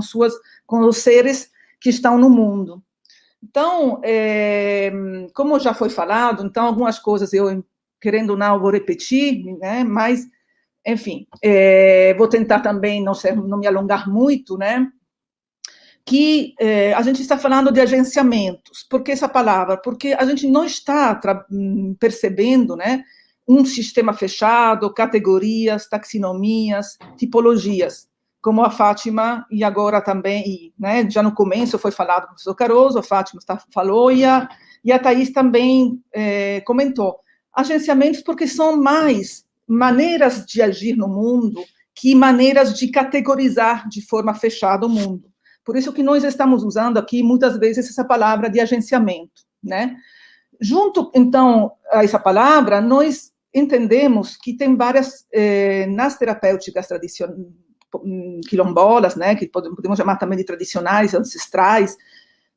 Speaker 5: os seres que estão no mundo. Então, como já foi falado, então algumas coisas eu, querendo não, vou repetir, né? Mas, enfim, vou tentar também não me alongar muito, né? Que a gente está falando de agenciamentos. Por que essa palavra? Porque a gente não está percebendo, né, um sistema fechado, categorias, taxonomias, tipologias, como a Fátima, e agora também, né, já no começo foi falado com o professor Caroso, a Fátima falou, e a Thaís também comentou. Agenciamentos porque são mais maneiras de agir no mundo que maneiras de categorizar de forma fechada o mundo. Por isso que nós estamos usando aqui, muitas vezes, essa palavra de agenciamento, né? Junto, então, a essa palavra, nós entendemos que tem várias, nas terapêuticas quilombolas, né, que podemos chamar também de tradicionais, ancestrais,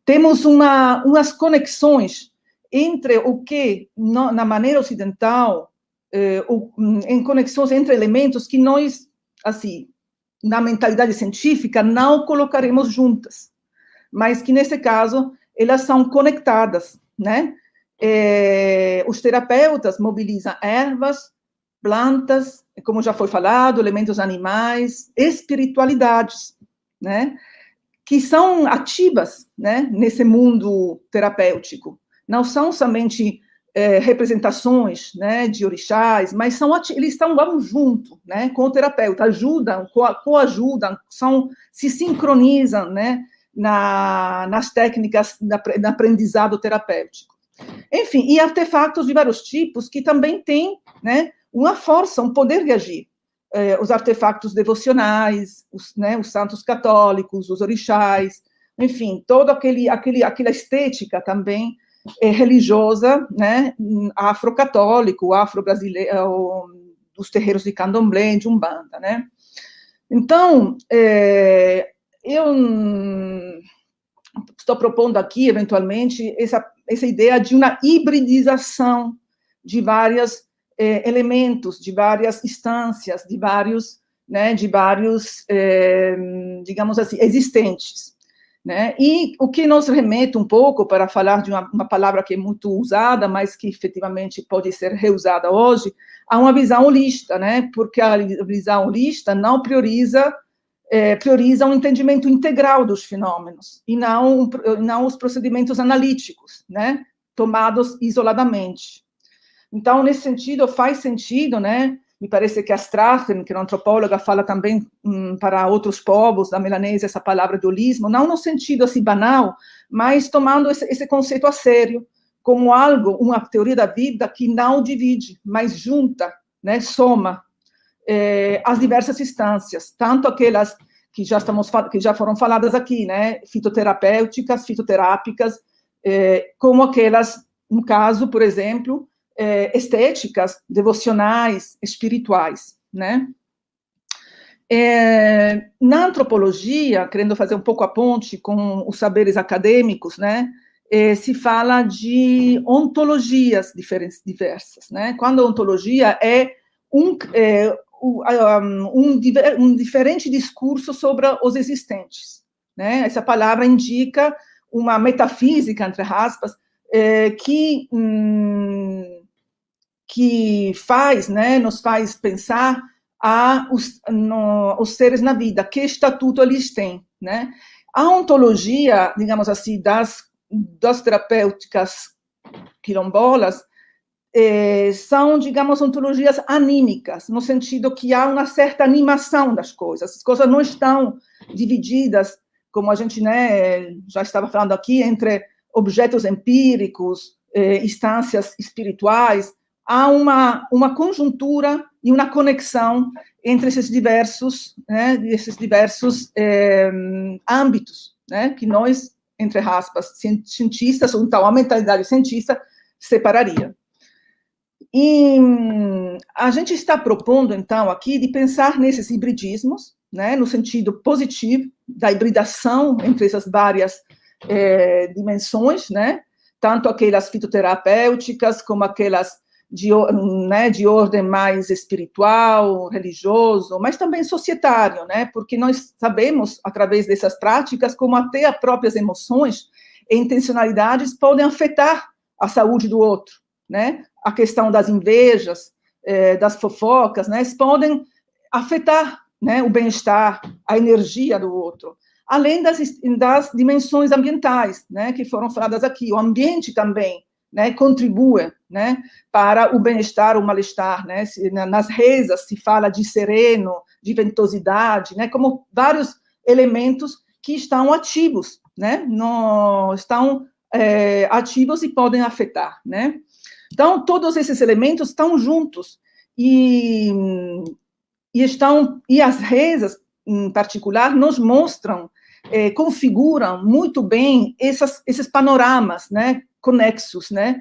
Speaker 5: temos umas conexões entre o que, na maneira ocidental, em conexões entre elementos que nós, assim, na mentalidade científica, não colocaremos juntas, mas que, nesse caso, elas são conectadas, né? Os terapeutas mobilizam ervas, plantas, como já foi falado, elementos animais, espiritualidades, né? Que são ativas, né? Nesse mundo terapêutico. Não são somente representações, né, de orixás, mas eles vão junto, né, com o terapeuta, ajudam, coajudam, se sincronizam, né, nas técnicas do aprendizado terapêutico. Enfim, e artefatos de vários tipos que também têm, né, uma força, um poder de agir. Os artefatos devocionais, os santos católicos, os orixás, enfim, toda aquela estética também religiosa, né, afro-católico, afro-brasileiro, dos terreiros de candomblé, de umbanda, né. Então, eu estou propondo aqui, eventualmente, essa ideia de uma hibridização de vários elementos, de várias instâncias, de vários, digamos assim, existentes. Né? E o que nos remete um pouco, para falar de uma palavra que é muito usada, mas que efetivamente pode ser reusada hoje, a uma visão holista, né? Porque a visão holista não prioriza um entendimento integral dos fenômenos, e não os procedimentos analíticos, né? Tomados isoladamente. Então, nesse sentido, faz sentido, né? Me parece que a Strassen, que é uma antropóloga, fala também para outros povos da Melanésia essa palavra de holismo, não no sentido assim banal, mas tomando esse conceito a sério, como algo, uma teoria da vida que não divide, mas junta, né, soma as diversas instâncias, tanto aquelas que já foram faladas aqui, né, fitoterapêuticas, fitoterápicas, como aquelas, no caso, por exemplo, estéticas, devocionais, espirituais, né? Na antropologia, querendo fazer um pouco a ponte com os saberes acadêmicos, né, se fala de ontologias diversas, né? Quando a ontologia é um diferente discurso sobre os existentes, né? Essa palavra indica uma metafísica, entre aspas, que faz, né, nos faz pensar os seres na vida, que estatuto eles têm, né? A ontologia, digamos assim, das terapêuticas quilombolas, são, digamos, ontologias anímicas, no sentido que há uma certa animação das coisas, as coisas não estão divididas, como a gente, né, já estava falando aqui, entre objetos empíricos, instâncias espirituais. Há uma conjuntura e uma conexão entre esses diversos, né, âmbitos, né, que nós, entre aspas, cientistas, ou então a mentalidade cientista, separaria. E a gente está propondo, então, aqui, de pensar nesses hibridismos, né, no sentido positivo, da hibridação entre essas várias dimensões, né, tanto aquelas fitoterapêuticas como aquelas de ordem mais espiritual, religioso, mas também societário, né, porque nós sabemos, através dessas práticas, como até as próprias emoções e intencionalidades podem afetar a saúde do outro, né, a questão das invejas, das fofocas, né, podem afetar, né, o bem-estar, a energia do outro, além das dimensões ambientais, né, que foram faladas aqui. O ambiente também, né, contribui, né, para o bem-estar, o mal-estar, né, nas rezas se fala de sereno, de ventosidade, né, como vários elementos que estão ativos, né, estão ativos e podem afetar, né. Então, todos esses elementos estão juntos e as rezas, em particular, nos mostram, configuram muito bem esses panoramas, né, conexos, né,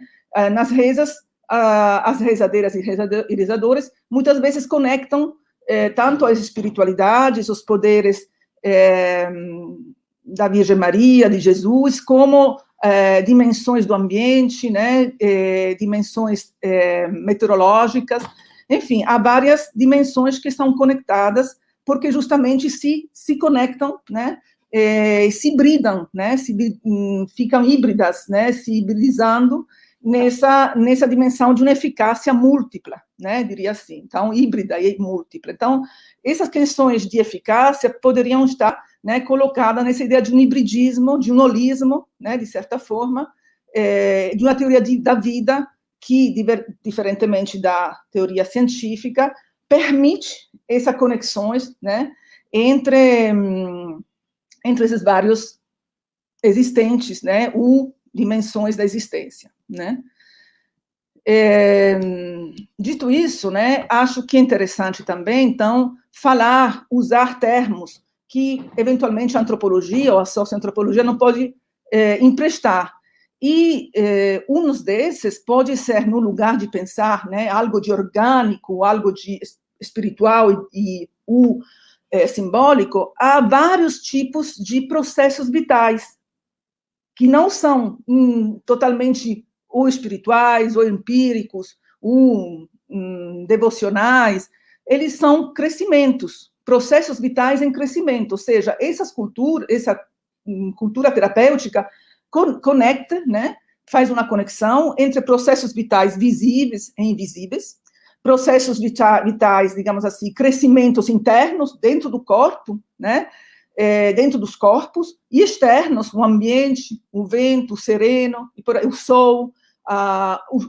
Speaker 5: nas rezas, as rezadeiras e rezadores muitas vezes conectam tanto as espiritualidades, os poderes da Virgem Maria, de Jesus, como dimensões do ambiente, né, dimensões meteorológicas, enfim, há várias dimensões que são conectadas, porque justamente se conectam, né, se hibridam, né, ficam híbridas, né, se hibridizando nessa dimensão de uma eficácia múltipla, né, diria assim, então, híbrida e múltipla. Então, essas questões de eficácia poderiam estar, né, colocadas nessa ideia de um hibridismo, de um holismo, né, de certa forma, de uma teoria da vida que, diferentemente da teoria científica, permite essas conexões, né, entre esses vários existentes, né, ou dimensões da existência, né. Dito isso, né, acho que é interessante também, então, usar termos que, eventualmente, a antropologia ou a socioantropologia não pode emprestar. E um desses pode ser, no lugar de pensar, né, algo de orgânico, algo de espiritual e simbólico, há vários tipos de processos vitais, que não são totalmente ou espirituais, ou empíricos, ou devocionais, eles são crescimentos, processos vitais em crescimento, ou seja, essa cultura terapêutica conecta, né, faz uma conexão entre processos vitais visíveis e invisíveis, processos vitais, digamos assim, crescimentos internos dentro do corpo, né, dentro dos corpos, e externos, o ambiente, o vento, o sereno, o sol, os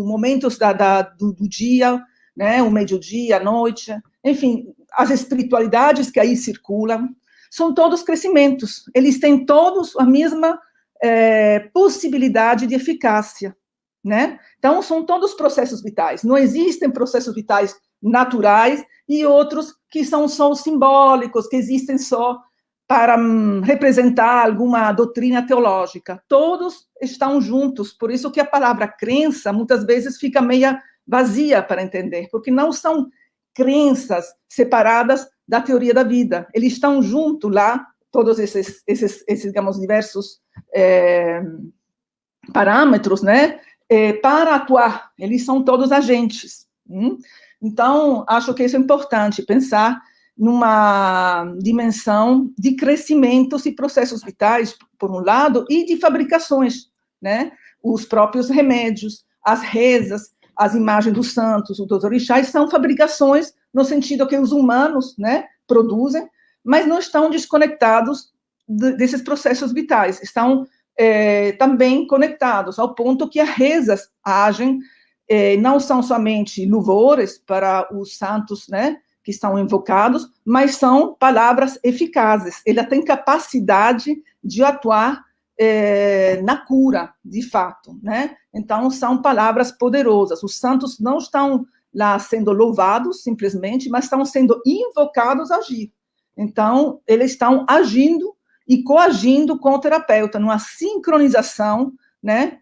Speaker 5: momentos do dia, né, o meio-dia, a noite, enfim, as espiritualidades que aí circulam, são todos crescimentos, eles têm todos a mesma possibilidade de eficácia, né? Então, são todos processos vitais, não existem processos vitais naturais e outros que são só simbólicos, que existem só para representar alguma doutrina teológica. Todos estão juntos, por isso que a palavra crença muitas vezes fica meia vazia para entender, porque não são crenças separadas da teoria da vida, eles estão juntos lá, todos esses digamos, diversos parâmetros, né, para atuar, eles são todos agentes. Então, acho que isso é importante, pensar numa dimensão de crescimentos e processos vitais, por um lado, e de fabricações, né, os próprios remédios, as rezas, as imagens dos santos, dos orixás, são fabricações no sentido que os humanos, né, produzem, mas não estão desconectados desses processos vitais, estão também conectados, ao ponto que as rezas agem, não são somente louvores para os santos, né, que estão invocados, mas são palavras eficazes, ela tem capacidade de atuar na cura, de fato, né? Então, são palavras poderosas. Os santos não estão lá sendo louvados, simplesmente, mas estão sendo invocados a agir. Então, eles estão agindo e coagindo com o terapeuta, numa sincronização, né,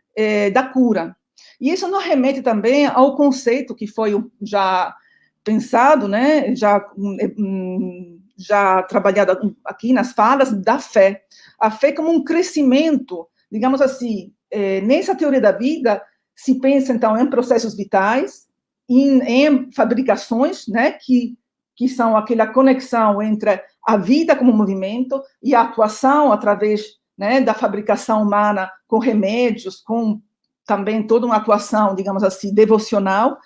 Speaker 5: da cura. E isso nos remete também ao conceito que foi já pensado, né, já trabalhado aqui nas falas da fé. A fé como um crescimento, digamos assim, nessa teoria da vida, se pensa, então, em processos vitais, em fabricações, né, que são aquela conexão entre a vida como movimento e a atuação através, né, da fabricação humana com remédios, com também toda uma atuação, digamos assim, devocional,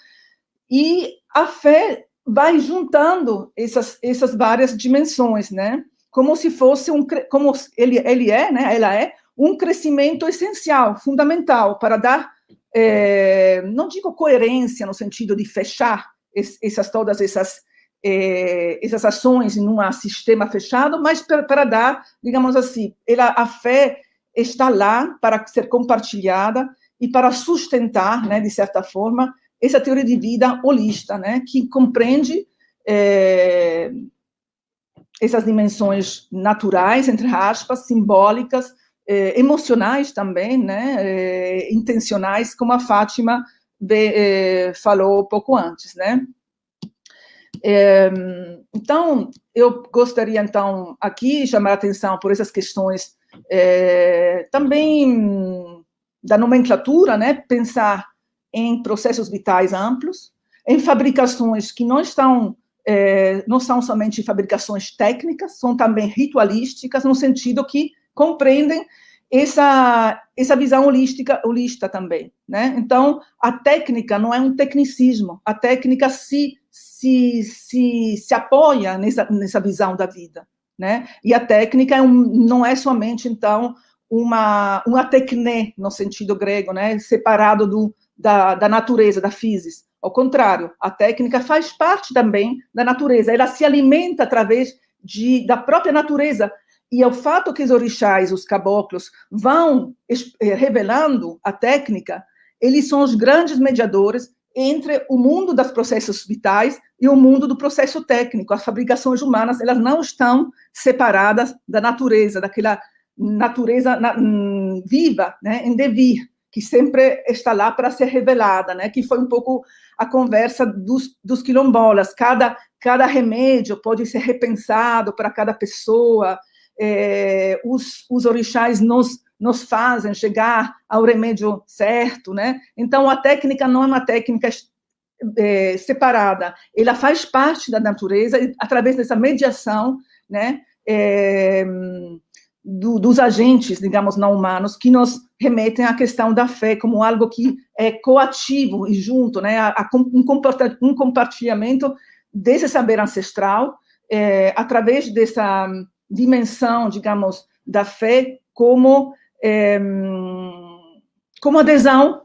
Speaker 5: e a fé vai juntando essas várias dimensões, né, como se fosse como ele é, né, ela é um crescimento essencial, fundamental, para dar, não digo coerência no sentido de fechar todas essas ações em um sistema fechado, mas para dar, digamos assim, a fé está lá para ser compartilhada e para sustentar, né, de certa forma, essa teoria de vida holista, né, que compreende essas dimensões naturais, entre aspas, simbólicas, emocionais também, né, intencionais, como a Fátima falou pouco antes, né. Então, eu gostaria, então, aqui chamar a atenção por essas questões também da nomenclatura, né, pensar em processos vitais amplos, em fabricações que não são somente fabricações técnicas, são também ritualísticas, no sentido que compreendem essa visão holista também, né? Então, a técnica não é um tecnicismo, a técnica se apoia nessa visão da vida, né? E a técnica não é somente, então, uma tecné, no sentido grego, né? Separado da natureza, da physis. Ao contrário, a técnica faz parte também da natureza, ela se alimenta através da própria natureza. E o fato que os orixás, os caboclos, vão revelando a técnica, eles são os grandes mediadores entre o mundo dos processos vitais e o mundo do processo técnico. As fabricações humanas, elas não estão separadas da natureza, daquela natureza viva, né, em devir, que sempre está lá para ser revelada, né, que foi um pouco a conversa dos quilombolas. Cada remédio pode ser repensado para cada pessoa. Os orixás nos fazem chegar ao remédio certo, né? Então, a técnica não é uma técnica separada, ela faz parte da natureza, através dessa mediação, né, dos agentes, digamos, não humanos, que nos remetem à questão da fé como algo que é coativo e junto, né, um compartilhamento desse saber ancestral, através dessa dimensão, digamos, da fé como adesão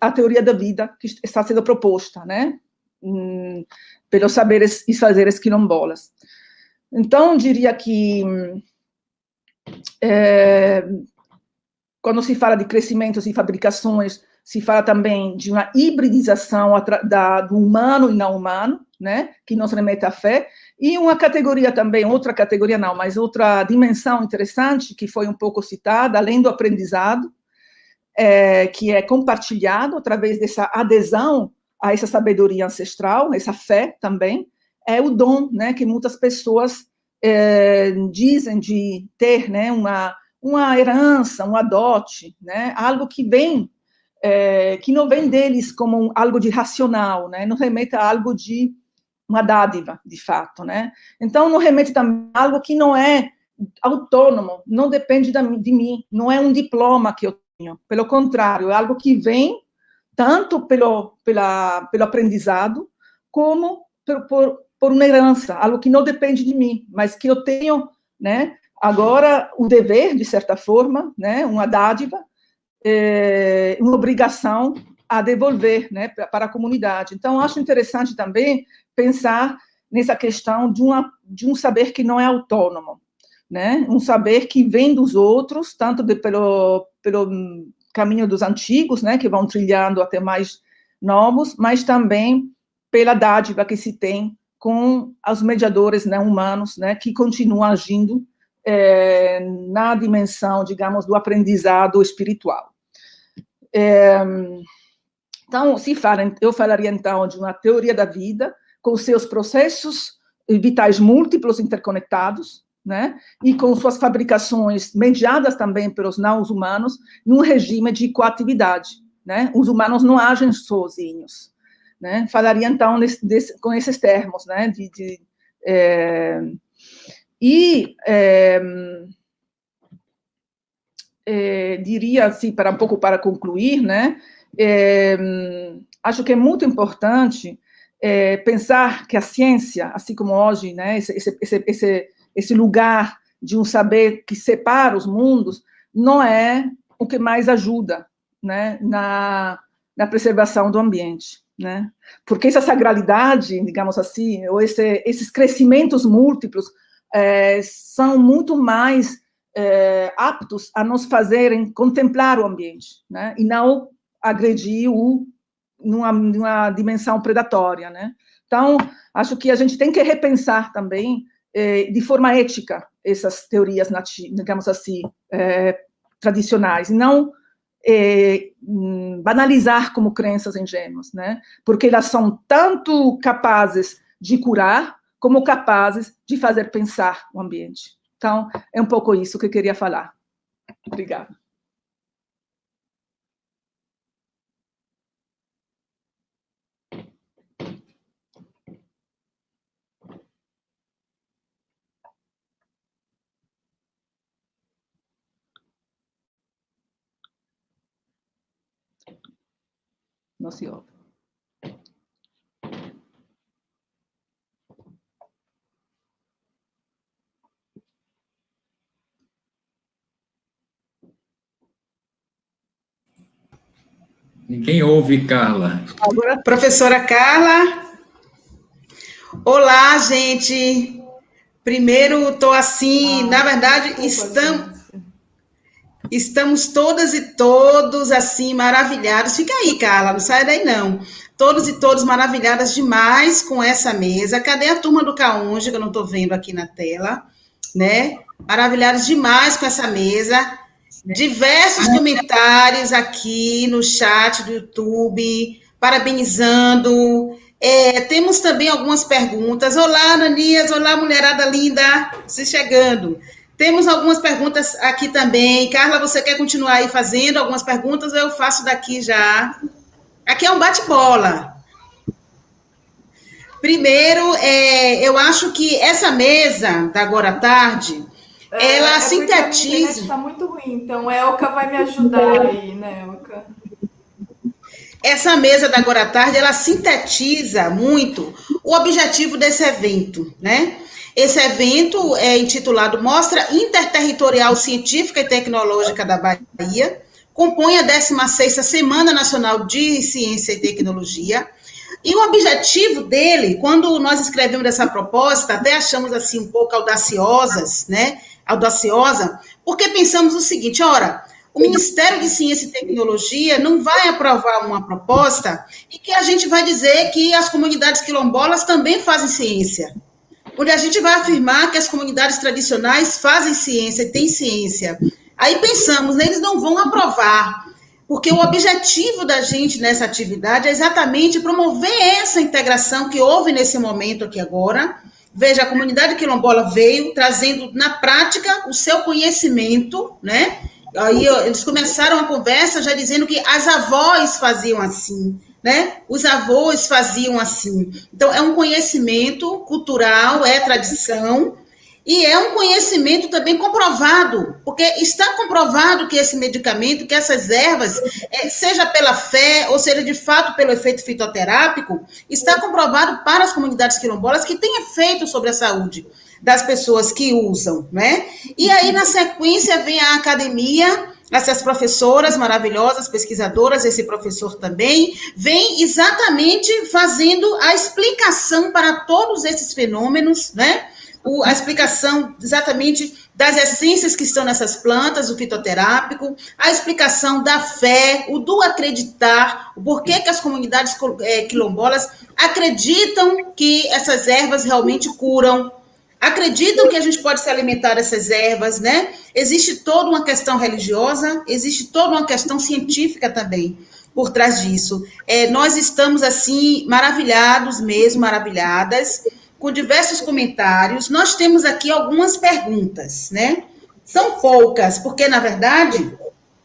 Speaker 5: à teoria da vida que está sendo proposta, né, pelos saberes e fazeres quilombolas. Então, diria que quando se fala de crescimentos e fabricações, se fala também de uma hibridização do humano e não humano, né, que nos remete à fé, e uma categoria também, outra categoria não, mas outra dimensão interessante, que foi um pouco citada, além do aprendizado, que é compartilhado através dessa adesão a essa sabedoria ancestral, essa fé também, é o dom, né, que muitas pessoas dizem de ter, né, uma herança, um dote, né, algo que vem, que não vem deles como algo de racional, né, não remete a algo de uma dádiva, de fato, né. Então, não remete também a algo que não é autônomo, não depende de mim, não é um diploma que eu tenho, pelo contrário, é algo que vem tanto pelo aprendizado, como por uma herança, algo que não depende de mim, mas que eu tenho, né, agora o dever, de certa forma, né, uma dádiva, uma obrigação a devolver, né, para a comunidade. Então, acho interessante também pensar nessa questão de um saber que não é autônomo, né, um saber que vem dos outros, tanto pelo caminho dos antigos, né, que vão trilhando até mais novos, mas também pela dádiva que se tem com os mediadores, né, humanos, né, que continuam agindo na dimensão, digamos, do aprendizado espiritual. Então, eu falaria, então, de uma teoria da vida com seus processos vitais múltiplos interconectados, né? E com suas fabricações mediadas também pelos não-humanos, num regime de coatividade, né? Os humanos não agem sozinhos, né? Falaria, então, com esses termos, né? Diria, assim, para concluir, né? Acho que é muito importante pensar que a ciência, assim como hoje, né, esse lugar de um saber que separa os mundos, não é o que mais ajuda, né, na preservação do ambiente, né? Porque essa sagralidade, digamos assim, ou esses crescimentos múltiplos são muito mais aptos a nos fazerem contemplar o ambiente, né? E não agredir-o numa dimensão predatória, né? Então, acho que a gente tem que repensar também, de forma ética, essas teorias, digamos assim, tradicionais, e não banalizar como crenças ingênuas, né? Porque elas são tanto capazes de curar, como capazes de fazer pensar o ambiente. Então, é um pouco isso que eu queria falar. Obrigada. Não se ouve.
Speaker 2: Ninguém ouve, Carla.
Speaker 6: Agora, professora Carla. Olá, gente. Primeiro, estou assim, na verdade, estamos todas e todos assim, maravilhados. Fica aí, Carla, não sai daí não. Todos e todas maravilhadas demais com essa mesa. Cadê a turma do Caonja, que eu não estou vendo aqui na tela, né? Maravilhados demais com essa mesa. Diversos comentários aqui no chat do YouTube, parabenizando. Temos também algumas perguntas. Olá, Ananias. Olá, mulherada linda. Se chegando. Temos algumas perguntas aqui também. Carla, você quer continuar aí fazendo algumas perguntas ou eu faço daqui já? Aqui é um bate-bola. Primeiro, eu acho que essa mesa da Agora à Tarde, ela sintetiza... A internet
Speaker 1: está muito ruim, então Elka vai me ajudar aí, né, Elka?
Speaker 6: Essa mesa da Agora à Tarde, ela sintetiza muito o objetivo desse evento, né? Esse evento é intitulado Mostra Interterritorial Científica e Tecnológica da Bahia, compõe a 16ª Semana Nacional de Ciência e Tecnologia, e o objetivo dele, quando nós escrevemos essa proposta, até achamos assim um pouco audaciosas, né? Audaciosa, porque pensamos o seguinte, ora, o Ministério de Ciência e Tecnologia não vai aprovar uma proposta e que a gente vai dizer que as comunidades quilombolas também fazem ciência. Onde a gente vai afirmar que as comunidades tradicionais fazem ciência e têm ciência. Aí pensamos, né, eles não vão aprovar, porque o objetivo da gente nessa atividade é exatamente promover essa integração que houve nesse momento aqui agora. Veja, a comunidade quilombola veio trazendo na prática o seu conhecimento, né? Aí eles começaram a conversa já dizendo que as avós faziam assim, né? Os avós faziam assim. Então, é um conhecimento cultural, é tradição, e é um conhecimento também comprovado, porque está comprovado que esse medicamento, que essas ervas, seja pela fé, ou seja, de fato, pelo efeito fitoterápico, está comprovado para as comunidades quilombolas que tem efeito sobre a saúde das pessoas que usam, né? E aí, na sequência, vem a academia, essas professoras maravilhosas, pesquisadoras, esse professor também, vem exatamente fazendo a explicação para todos esses fenômenos, né? A explicação exatamente das essências que estão nessas plantas, o fitoterápico, a explicação da fé, o do acreditar, o porquê que as comunidades quilombolas acreditam que essas ervas realmente curam, acreditam que a gente pode se alimentar dessas ervas, né? Existe toda uma questão religiosa, existe toda uma questão científica também. por trás disso. Nós estamos, assim, maravilhados mesmo, maravilhadas, com diversos comentários. Nós temos aqui algumas perguntas, né? São poucas, porque, na verdade,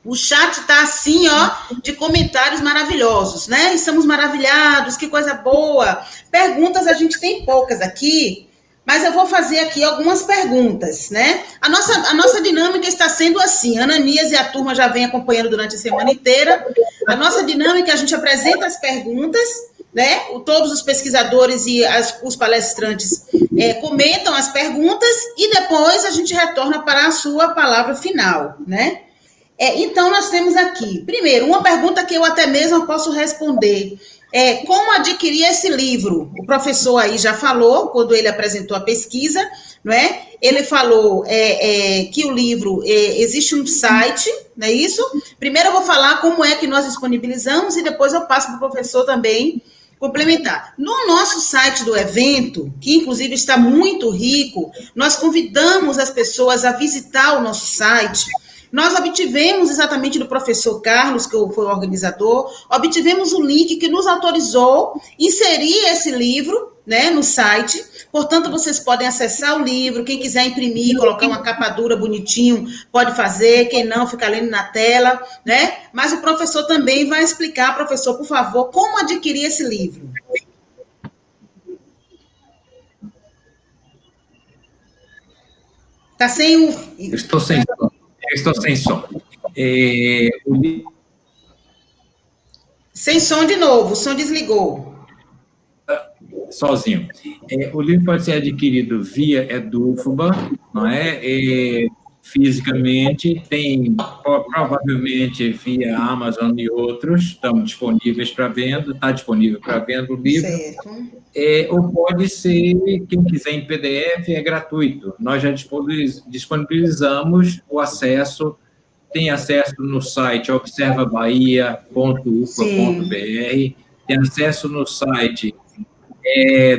Speaker 6: o chat está assim, ó, de comentários maravilhosos, né? Estamos maravilhados, que coisa boa. Perguntas a gente tem poucas aqui, mas eu vou fazer aqui algumas perguntas, né? A nossa dinâmica está sendo assim, a Ananias e a turma já vem acompanhando durante a semana inteira. A nossa dinâmica, a gente apresenta as perguntas, né? Todos os pesquisadores e os palestrantes comentam as perguntas e depois a gente retorna para a sua palavra final, né? Então, nós temos aqui, primeiro, uma pergunta que eu até mesmo posso responder. Como adquirir esse livro? O professor aí já falou, quando ele apresentou a pesquisa, não é? Ele falou que o livro, existe um site, não é isso? Primeiro eu vou falar como é que nós disponibilizamos e depois eu passo para o professor também complementar. No nosso site do evento, que inclusive está muito rico, nós convidamos as pessoas a visitar o nosso site. Nós obtivemos exatamente do professor Carlos, que foi o organizador, obtivemos o link que nos autorizou inserir esse livro, né, no site. Portanto, vocês podem acessar o livro, quem quiser imprimir, colocar uma capa dura bonitinho, pode fazer, quem não, fica lendo na tela, né? Mas o professor também vai explicar, professor, por favor, como adquirir esse livro. Está sem o...
Speaker 2: Estou sem som.
Speaker 6: Sem som de novo, o som desligou.
Speaker 2: Sozinho. O livro pode ser adquirido via Edufba, não é? Fisicamente, tem provavelmente via Amazon e outros, estão disponíveis para venda, está disponível para venda o livro.
Speaker 6: Certo.
Speaker 2: Ou pode ser, quem quiser em PDF, é gratuito. Nós já disponibilizamos o acesso, tem acesso no site observabahia.ufa.br, tem acesso no site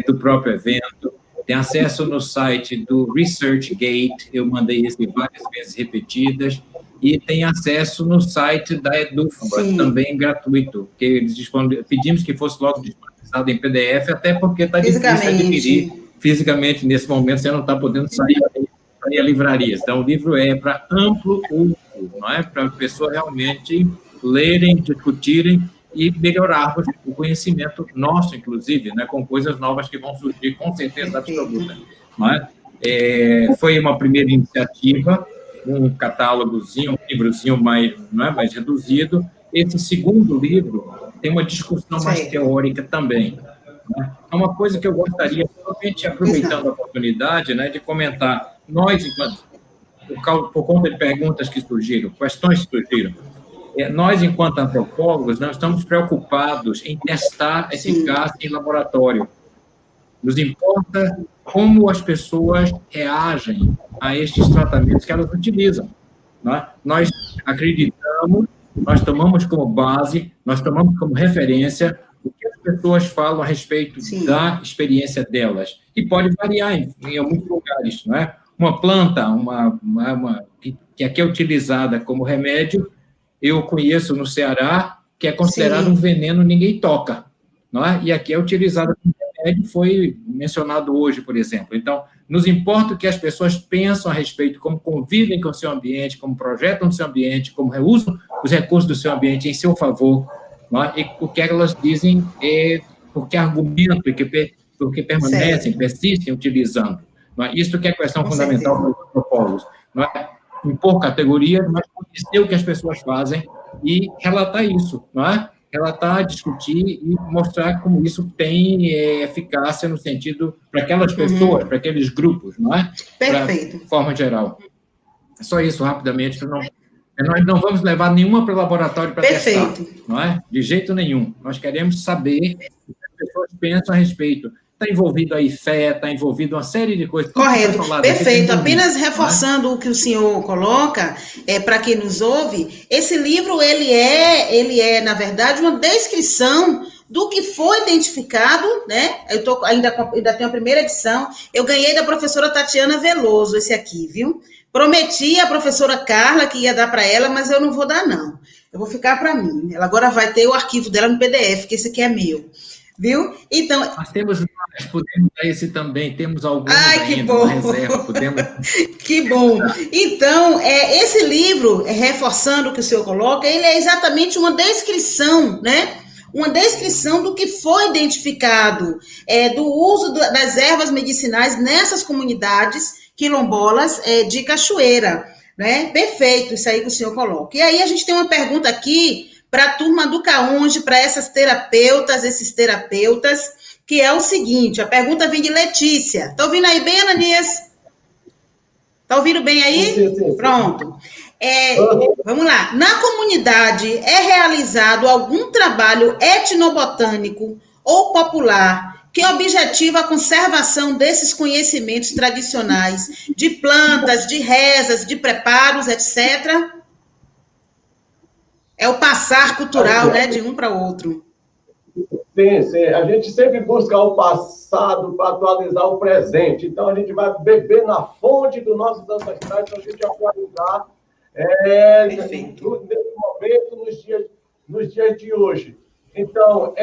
Speaker 2: do próprio evento, tem acesso no site do ResearchGate, eu mandei esse várias vezes repetidas, e tem acesso no site da Edufba, também gratuito, porque eles pedimos que fosse logo disponibilizado em PDF, até porque está difícil adquirir fisicamente nesse momento, você não está podendo sair a livrarias. Então, o livro é para amplo uso, não é? Para pessoas realmente lerem, discutirem e melhorarmos o conhecimento nosso, inclusive, né, com coisas novas que vão surgir, com certeza absoluta. Mas, foi uma primeira iniciativa, um catálogozinho, um livrozinho mais reduzido. Esse segundo livro tem uma discussão mais teórica também. Né? É uma coisa que eu gostaria, realmente aproveitando a oportunidade, né, de comentar. Nós, por conta de perguntas que surgiram, questões que surgiram, nós, enquanto antropólogos, não estamos preocupados em testar a eficácia em laboratório. Nos importa como as pessoas reagem a estes tratamentos que elas utilizam. Né? Nós acreditamos, nós tomamos como base, nós tomamos como referência o que as pessoas falam a respeito da experiência delas. E pode variar em alguns lugares. Não é? Uma planta que aqui é utilizada como remédio, eu conheço no Ceará, que é considerado um veneno, ninguém toca. Não é? E aqui é utilizada como remédio, foi mencionado hoje, por exemplo. Então, nos importa o que as pessoas pensam a respeito, como convivem com o seu ambiente, como projetam o seu ambiente, como reusam os recursos do seu ambiente em seu favor, não é? E o que elas dizem, porque argumentam, porque permanecem, persistem utilizando. Não é? Isso que é a questão fundamental para os antropólogos. Não é? Impor categorias, mas conhecer o que as pessoas fazem e relatar isso, não é? Relatar, discutir e mostrar como isso tem eficácia no sentido para aquelas pessoas, para aqueles grupos, não é?
Speaker 6: Perfeito.
Speaker 2: De forma geral. É só isso, rapidamente. Nós não vamos levar nenhuma para o laboratório para testar, não é? De jeito nenhum. Nós queremos saber o que as pessoas pensam a respeito. Está envolvido aí fé, está envolvido uma série de coisas.
Speaker 6: Correto, perfeito. Apenas reforçando o que o senhor coloca, para quem nos ouve, esse livro, ele é, na verdade, uma descrição do que foi identificado, né? Eu ainda tenho a primeira edição, eu ganhei da professora Tatiana Veloso, esse aqui, viu? Prometi à professora Carla que ia dar para ela, mas eu não vou dar, não. Eu vou ficar para mim. Ela agora vai ter o arquivo dela no PDF, que esse aqui é meu. Viu? Então...
Speaker 2: Nós temos mais, podemos dar esse também, temos alguns
Speaker 6: Ai,
Speaker 2: ainda,
Speaker 6: que bom.
Speaker 2: na reserva, podemos...
Speaker 6: Que bom. Então, esse livro, reforçando o que o senhor coloca, ele é exatamente uma descrição, né? Uma descrição do que foi identificado, do uso das ervas medicinais nessas comunidades quilombolas de Cachoeira, né? Perfeito, isso aí que o senhor coloca. E aí a gente tem uma pergunta aqui para a turma do CAUNG, para essas terapeutas, esses terapeutas, que é o seguinte, a pergunta vem de Letícia. Está ouvindo aí bem, Ananias? Está ouvindo bem aí?
Speaker 7: Sim.
Speaker 6: Pronto. Vamos lá. Na comunidade é realizado algum trabalho etnobotânico ou popular que objetiva a conservação desses conhecimentos tradicionais de plantas, de rezas, de preparos, etc.? É o passar cultural, né, de um para o outro.
Speaker 7: Sim. A gente sempre busca o passado para atualizar o presente. Então, a gente vai beber na fonte dos nossos ancestrais para a gente atualizar nesse momento, nos dias de hoje. Então,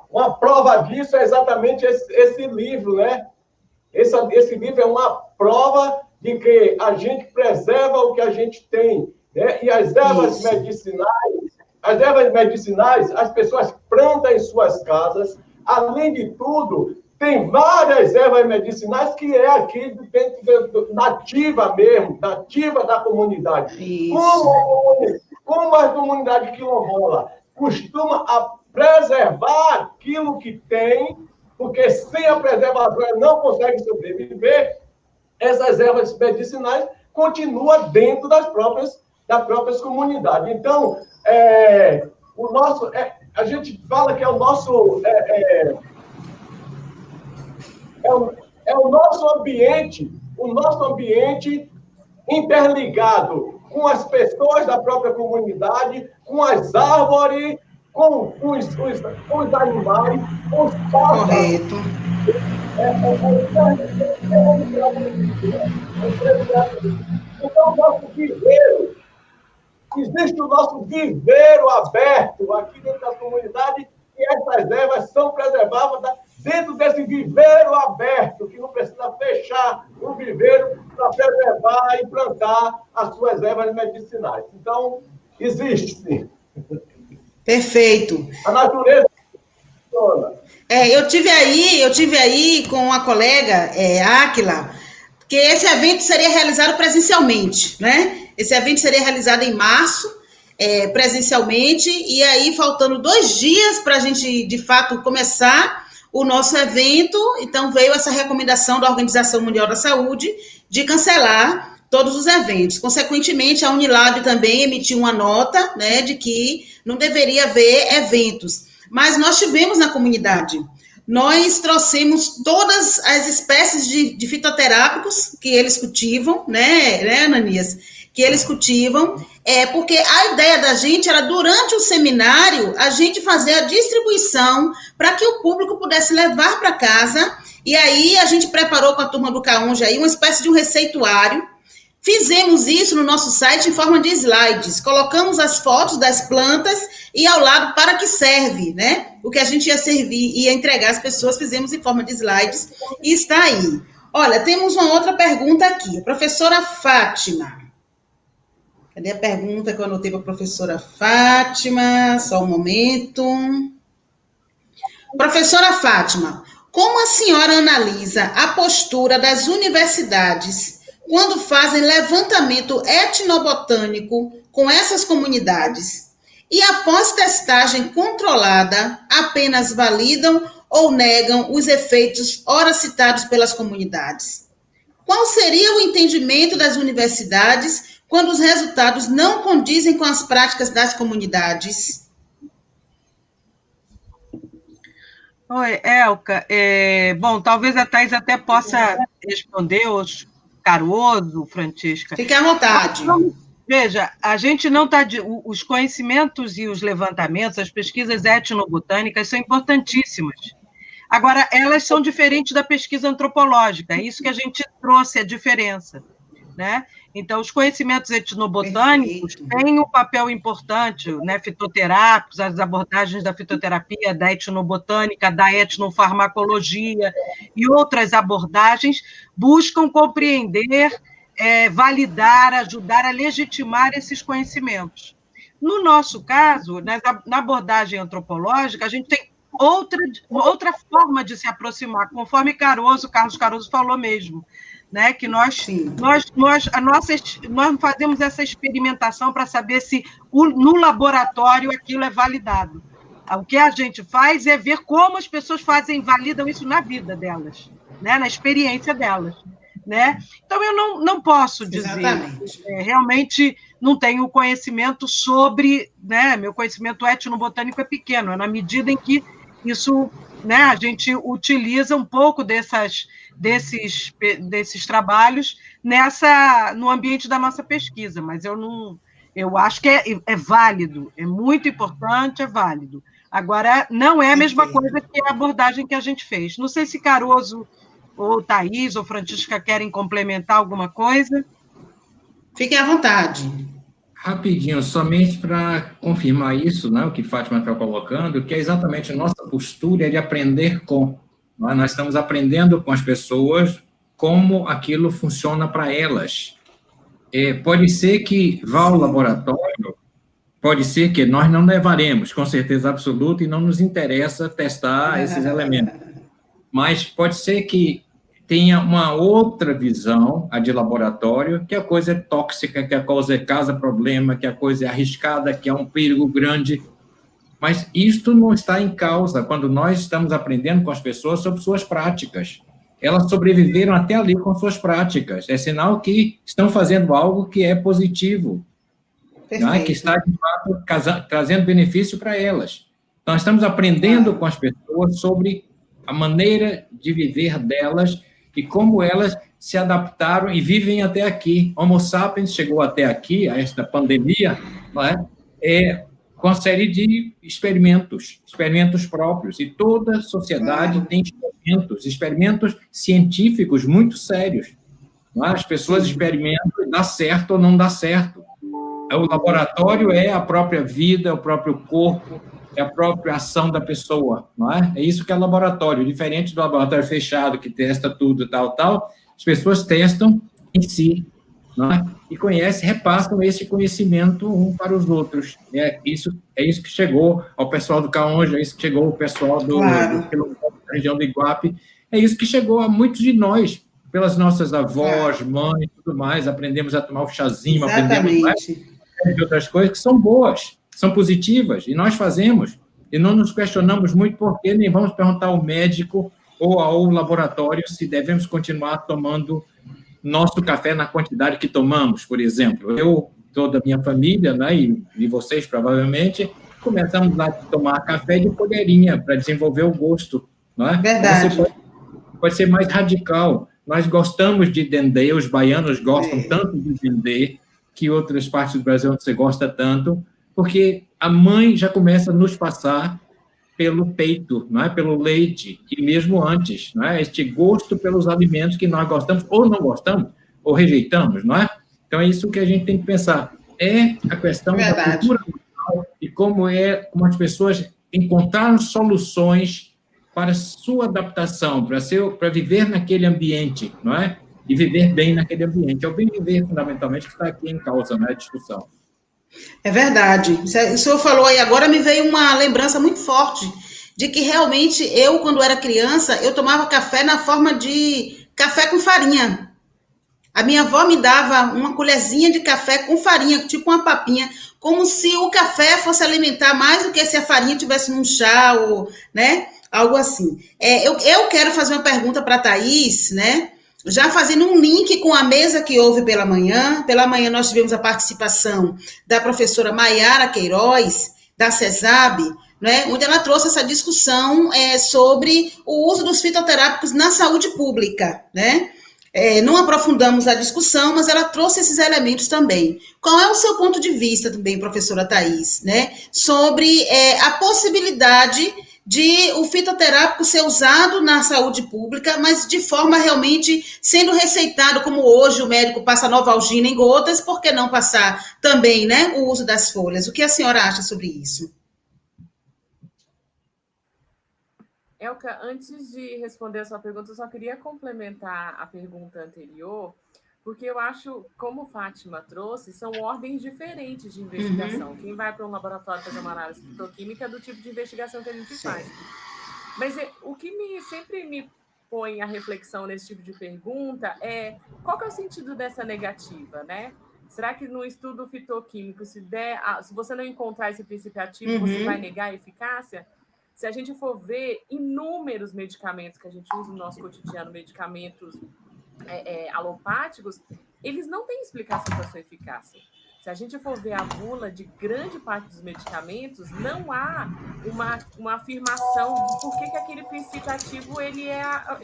Speaker 7: uma prova disso é exatamente esse livro, né? Esse livro é uma prova de que a gente preserva o que a gente tem, né? E as ervas medicinais, as pessoas plantam em suas casas. Além de tudo, tem várias ervas medicinais que é aqui dentro nativa mesmo, nativa da comunidade. Como a comunidade quilombola costuma preservar aquilo que tem, porque sem a preservação ela não consegue sobreviver, essas ervas medicinais continuam dentro das próprias comunidades. Então, a gente fala que é o nosso o nosso ambiente interligado com as pessoas da própria comunidade, com as árvores, com os animais, com os pássaros.
Speaker 6: Correto.
Speaker 7: Então, o nosso viveiro, existe o nosso viveiro aberto aqui dentro da comunidade, e essas ervas são preservadas dentro desse viveiro aberto, que não precisa fechar o viveiro para preservar e plantar as suas ervas medicinais. Então, existe, sim.
Speaker 6: Perfeito.
Speaker 7: A natureza funciona.
Speaker 6: Eu tive aí com a colega Áquila, que esse evento seria realizado presencialmente, né? Esse evento seria realizado em março, presencialmente, e aí faltando 2 dias para a gente, de fato, começar o nosso evento, então veio essa recomendação da Organização Mundial da Saúde de cancelar todos os eventos. Consequentemente, a Unilab também emitiu uma nota, né, de que não deveria haver eventos. Mas nós tivemos na comunidade, nós trouxemos todas as espécies de fitoterápicos que eles cultivam, né, Ananias? Que eles cultivam, porque a ideia da gente era, durante o seminário, a gente fazer a distribuição para que o público pudesse levar para casa, e aí a gente preparou com a turma do CAUNG aí uma espécie de um receituário. Fizemos isso no nosso site em forma de slides, colocamos as fotos das plantas e ao lado para que serve, né? O que a gente ia servir, ia entregar às pessoas, fizemos em forma de slides e está aí. Olha, temos uma outra pergunta aqui, a professora Fátima. Cadê a pergunta que eu anotei para a professora Fátima? Só um momento. Professora Fátima, como a senhora analisa a postura das universidades quando fazem levantamento etnobotânico com essas comunidades e, após testagem controlada, apenas validam ou negam os efeitos ora citados pelas comunidades? Qual seria o entendimento das universidades quando os resultados não condizem com as práticas das comunidades?
Speaker 3: Oi, Elka. Bom, talvez a Thais até possa responder, Caruso, Francisca.
Speaker 6: Fique à vontade.
Speaker 3: Veja, a gente não está... Os conhecimentos e os levantamentos, as pesquisas etnobotânicas são importantíssimas, Agora, elas são diferentes da pesquisa antropológica, é isso que a gente trouxe, a diferença, né? Então, os conhecimentos etnobotânicos têm um papel importante, né? Fitoterápicos, as abordagens da fitoterapia, da etnobotânica, da etnofarmacologia e outras abordagens buscam compreender, validar, ajudar a legitimar esses conhecimentos. No nosso caso, na abordagem antropológica, a gente tem outra forma de se aproximar, conforme Carlos Caruso falou mesmo, né? Que nós fazemos essa experimentação para saber se no laboratório aquilo é validado. O que a gente faz é ver como as pessoas validam isso na vida delas, né? Na experiência delas, né? Então, eu não posso dizer, realmente não tenho conhecimento sobre, né? Meu conhecimento etnobotânico é pequeno, é na medida em que isso, né, a gente utiliza um pouco desses trabalhos no ambiente da nossa pesquisa, mas eu acho que é válido, é muito importante, é válido. Agora, não é a mesma coisa que a abordagem que a gente fez. Não sei se Caruso, ou Thaís, ou Francisca querem complementar alguma coisa.
Speaker 6: Fiquem à vontade.
Speaker 2: Rapidinho, somente para confirmar isso, né, o que Fátima está colocando, que é exatamente a nossa postura de aprender com. Nós estamos aprendendo com as pessoas como aquilo funciona para elas. Pode ser que vá ao laboratório, pode ser que nós não levaremos, com certeza absoluta, e não nos interessa testar esses elementos. Mas pode ser que tenha uma outra visão, a de laboratório, que a coisa é tóxica, que a coisa causa problema, que a coisa é arriscada, que é um perigo grande. Mas isto não está em causa quando nós estamos aprendendo com as pessoas sobre suas práticas. Elas sobreviveram até ali com suas práticas. É sinal que estão fazendo algo que é positivo, né? Que está, de fato, trazendo benefício para elas. Então, estamos aprendendo com as pessoas sobre a maneira de viver delas e como elas se adaptaram e vivem até aqui. Homo sapiens chegou até aqui, a esta pandemia, não é? Com uma série de experimentos próprios. E toda sociedade tem experimentos científicos muito sérios. Não é? As pessoas experimentam, dá certo ou não dá certo. O laboratório é a própria vida, o próprio corpo, é a própria ação da pessoa, não é? É isso que é laboratório, diferente do laboratório fechado, que testa tudo, tal, as pessoas testam em si, não é? E repassam esse conhecimento um para os outros. É isso que chegou ao pessoal do Caonja, é isso que chegou ao pessoal da região do Iguape, é isso que chegou a muitos de nós, pelas nossas avós, mães, tudo mais, aprendemos a tomar o chazinho, aprendemos mais de outras coisas que são boas, são positivas, e nós fazemos, e não nos questionamos muito porque nem vamos perguntar ao médico ou ao laboratório se devemos continuar tomando nosso café na quantidade que tomamos, por exemplo. Eu, toda a minha família, né, e vocês provavelmente, começamos a tomar café de colherinha para desenvolver o gosto. Não é?
Speaker 6: Verdade.
Speaker 2: Você pode ser mais radical. Nós gostamos de dendê, os baianos gostam tanto de dendê, que outras partes do Brasil você gosta tanto, porque a mãe já começa a nos passar pelo peito, não é? Pelo leite, e mesmo antes, não é? Este gosto pelos alimentos que nós gostamos, ou não gostamos, ou rejeitamos, não é? Então, é isso que a gente tem que pensar. É a questão da cultura cultural e como as pessoas encontraram soluções para sua adaptação, para viver naquele ambiente, não é? E viver bem naquele ambiente. É o bem viver, fundamentalmente, que está aqui em causa, na discussão.
Speaker 6: É verdade. O senhor falou aí, agora me veio uma lembrança muito forte de que realmente eu, quando era criança, eu tomava café na forma de café com farinha. A minha avó me dava uma colherzinha de café com farinha, tipo uma papinha, como se o café fosse alimentar mais do que se a farinha tivesse num chá, ou, né? Algo assim. Eu quero fazer uma pergunta para a Thaís, né? Já fazendo um link com a mesa que houve pela manhã. Pela manhã nós tivemos a participação da professora Maiara Queiroz, da CESAB, né, onde ela trouxe essa discussão sobre o uso dos fitoterápicos na saúde pública, né? Não aprofundamos a discussão, mas ela trouxe esses elementos também. Qual é o seu ponto de vista também, professora Thaís, né, sobre a possibilidade de o fitoterápico ser usado na saúde pública, mas de forma realmente sendo receitado, como hoje o médico passa Novalgina em gotas, por que não passar também, né, o uso das folhas? O que a senhora acha sobre isso?
Speaker 4: Elka, antes de responder a sua pergunta, eu só queria complementar a pergunta anterior, porque eu acho, como Fátima trouxe, são ordens diferentes de investigação. Quem vai para um laboratório fazer uma análise fitoquímica é do tipo de investigação que a gente faz. Mas o que sempre me põe a reflexão nesse tipo de pergunta é qual que é o sentido dessa negativa, né? Será que no estudo fitoquímico, se você não encontrar esse princípio ativo, você vai negar a eficácia? Se a gente for ver inúmeros medicamentos que a gente usa no nosso cotidiano, medicamentos alopáticos, eles não têm explicação para sua eficácia. Se a gente for ver a bula de grande parte dos medicamentos, não há uma afirmação de por que aquele princípio ativo ele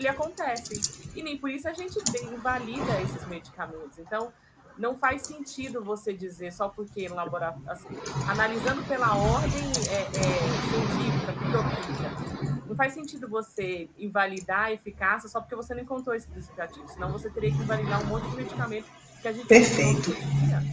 Speaker 4: acontece. E nem por isso a gente invalida esses medicamentos. Então, não faz sentido você dizer só porque no laboratório, assim, analisando pela ordem científica, fitoquímica, não faz sentido você invalidar a eficácia só porque você não encontrou esse princípio ativo, senão você teria que invalidar um monte de medicamento que a gente usa no cotidiano.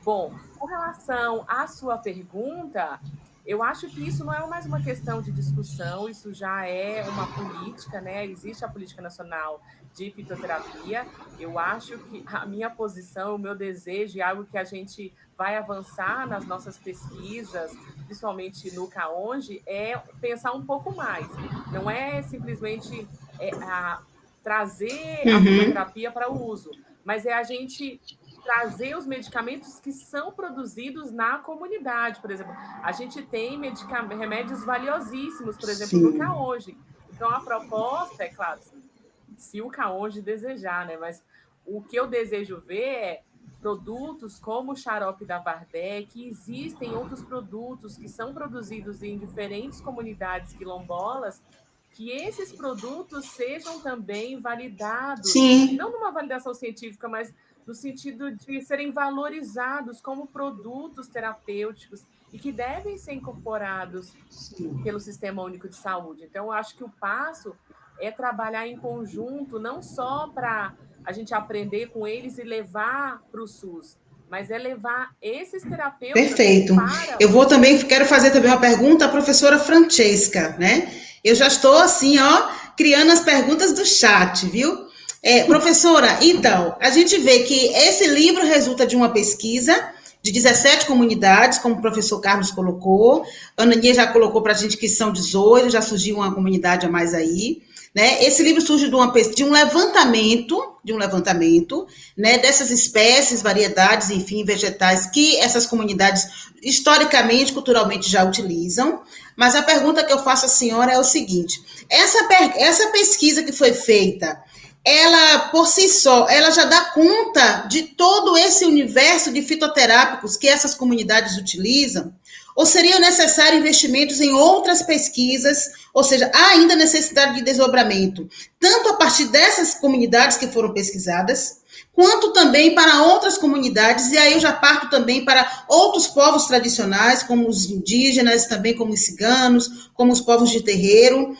Speaker 4: Bom, com relação à sua pergunta, eu acho que isso não é mais uma questão de discussão, isso já é uma política, né? Existe a Política Nacional de Fitoterapia. Eu acho que a minha posição, o meu desejo, e algo que a gente vai avançar nas nossas pesquisas, principalmente no CAONG, é pensar um pouco mais. Não é simplesmente trazer a fitoterapia para o uso, mas é a gente trazer os medicamentos que são produzidos na comunidade. Por exemplo, a gente tem remédios valiosíssimos, por exemplo, no CAONG. Então, a proposta, é claro, se o CAONG desejar, né? Mas o que eu desejo ver é produtos como o xarope da Vardé, que existem outros produtos que são produzidos em diferentes comunidades quilombolas, que esses produtos sejam também validados, não numa validação científica, mas no sentido de serem valorizados como produtos terapêuticos e que devem ser incorporados pelo Sistema Único de Saúde. Então, eu acho que o passo é trabalhar em conjunto, não só para a gente aprender com eles e levar para o SUS, mas é levar esses terapeutas.
Speaker 6: Perfeito. Eu quero fazer também uma pergunta à professora Francesca, né? Eu já estou assim, criando as perguntas do chat, viu? Professora, então, a gente vê que esse livro resulta de uma pesquisa de 17 comunidades, como o professor Carlos colocou, a Ananinha já colocou para a gente que são 18, já surgiu uma comunidade a mais aí, né? Esse livro surge de um levantamento, né, dessas espécies, variedades, enfim, vegetais que essas comunidades historicamente, culturalmente já utilizam. Mas a pergunta que eu faço à senhora é o seguinte: essa pesquisa que foi feita, ela, por si só, ela já dá conta de todo esse universo de fitoterápicos que essas comunidades utilizam? Ou seriam necessários investimentos em outras pesquisas, ou seja, há ainda necessidade de desdobramento, tanto a partir dessas comunidades que foram pesquisadas, quanto também para outras comunidades, e aí eu já parto também para outros povos tradicionais, como os indígenas, também como os ciganos, como os povos de terreiro.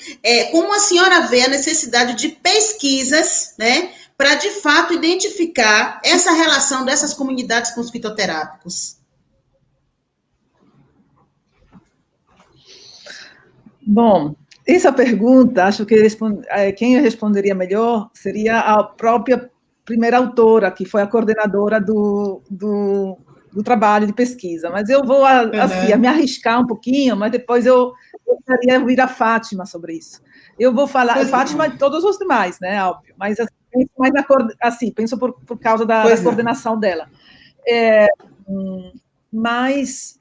Speaker 6: Como a senhora vê a necessidade de pesquisas, né, para, de fato, identificar essa relação dessas comunidades com os fitoterápicos?
Speaker 5: Bom, essa pergunta, acho que quem responderia melhor seria a própria primeira autora, que foi a coordenadora do trabalho de pesquisa. Mas eu vou assim, me arriscar um pouquinho, mas depois eu gostaria de ouvir a Fátima sobre isso. Eu vou falar, Fátima e todos os demais, né, óbvio, mas penso por causa da coordenação dela. Mas,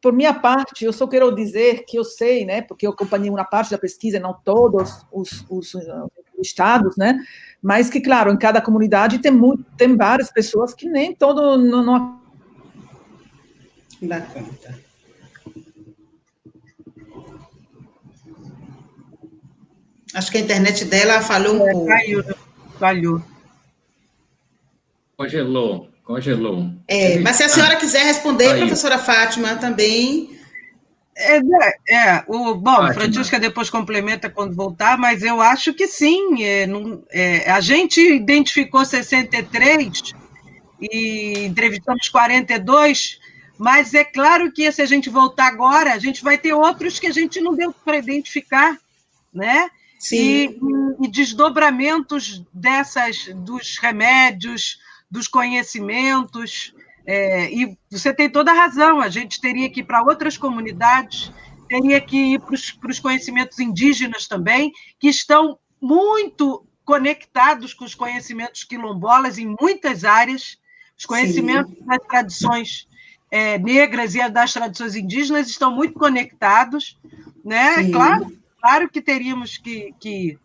Speaker 5: por minha parte, eu só quero dizer que eu sei, né, porque eu acompanhei uma parte da pesquisa, não todos os estados, né, mas que, claro, em cada comunidade tem várias pessoas que nem todo não
Speaker 6: dá conta. Acho que a internet dela falhou um pouco.
Speaker 3: Falhou.
Speaker 2: Congelou.
Speaker 6: Mas se a senhora quiser responder, professora Fátima, também
Speaker 3: Bom, Francesca depois complementa quando voltar, mas eu acho que sim. A gente identificou 63 e entrevistamos 42, mas é claro que se a gente voltar agora, a gente vai ter outros que a gente não deu para identificar, né?
Speaker 6: Sim.
Speaker 3: E desdobramentos dos remédios, dos conhecimentos. E você tem toda a razão, a gente teria que ir para outras comunidades, teria que ir para os conhecimentos indígenas também, que estão muito conectados com os conhecimentos quilombolas em muitas áreas. Os conhecimentos das tradições negras e das tradições indígenas estão muito conectados, né? Claro que teríamos que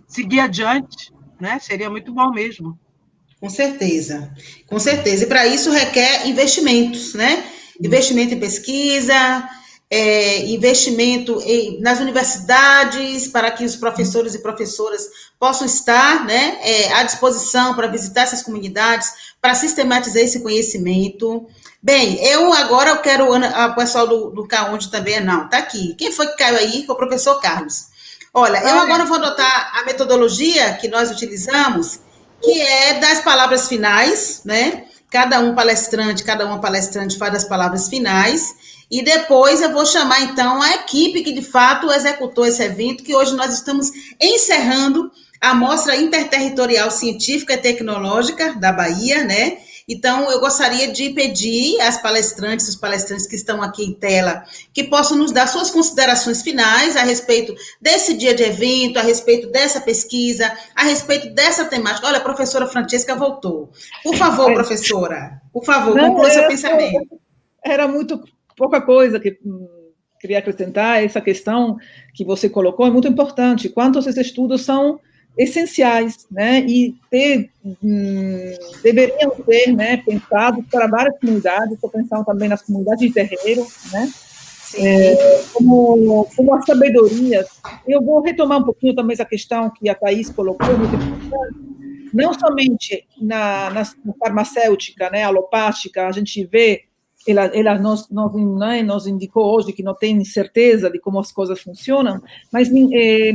Speaker 3: seguir adiante, né? Seria muito bom mesmo.
Speaker 6: Com certeza, com certeza. E para isso requer investimentos, né? Investimento em pesquisa, investimento nas universidades, para que os professores e professoras possam estar, né, à disposição para visitar essas comunidades, para sistematizar esse conhecimento. Bem, eu quero, o pessoal do CAUND também, tá aqui. Quem foi que caiu aí? Foi o professor Carlos. Olha, eu agora vou adotar a metodologia que nós utilizamos, que é das palavras finais, né? Cada uma palestrante faz as palavras finais, e depois eu vou chamar, então, a equipe que, de fato, executou esse evento, que hoje nós estamos encerrando a Mostra Interterritorial Científica e Tecnológica da Bahia, né? Então, eu gostaria de pedir às palestrantes, os palestrantes que estão aqui em tela, que possam nos dar suas considerações finais a respeito desse dia de evento, a respeito dessa pesquisa, a respeito dessa temática. Olha, a professora Francesca voltou. Por favor, professora, conclua seu pensamento.
Speaker 5: Era muito pouca coisa que queria acrescentar. Essa questão que você colocou é muito importante. Quantos esses estudos são essenciais, né, e deveriam ser, né, pensados para várias comunidades. Estou pensando também nas comunidades de terreiro, né, como a sabedoria. Eu vou retomar um pouquinho também essa questão que a Thaís colocou, muito importante. Não somente na farmacêutica, né, alopática, a gente vê, ela nos indicou hoje que não tem certeza de como as coisas funcionam, mas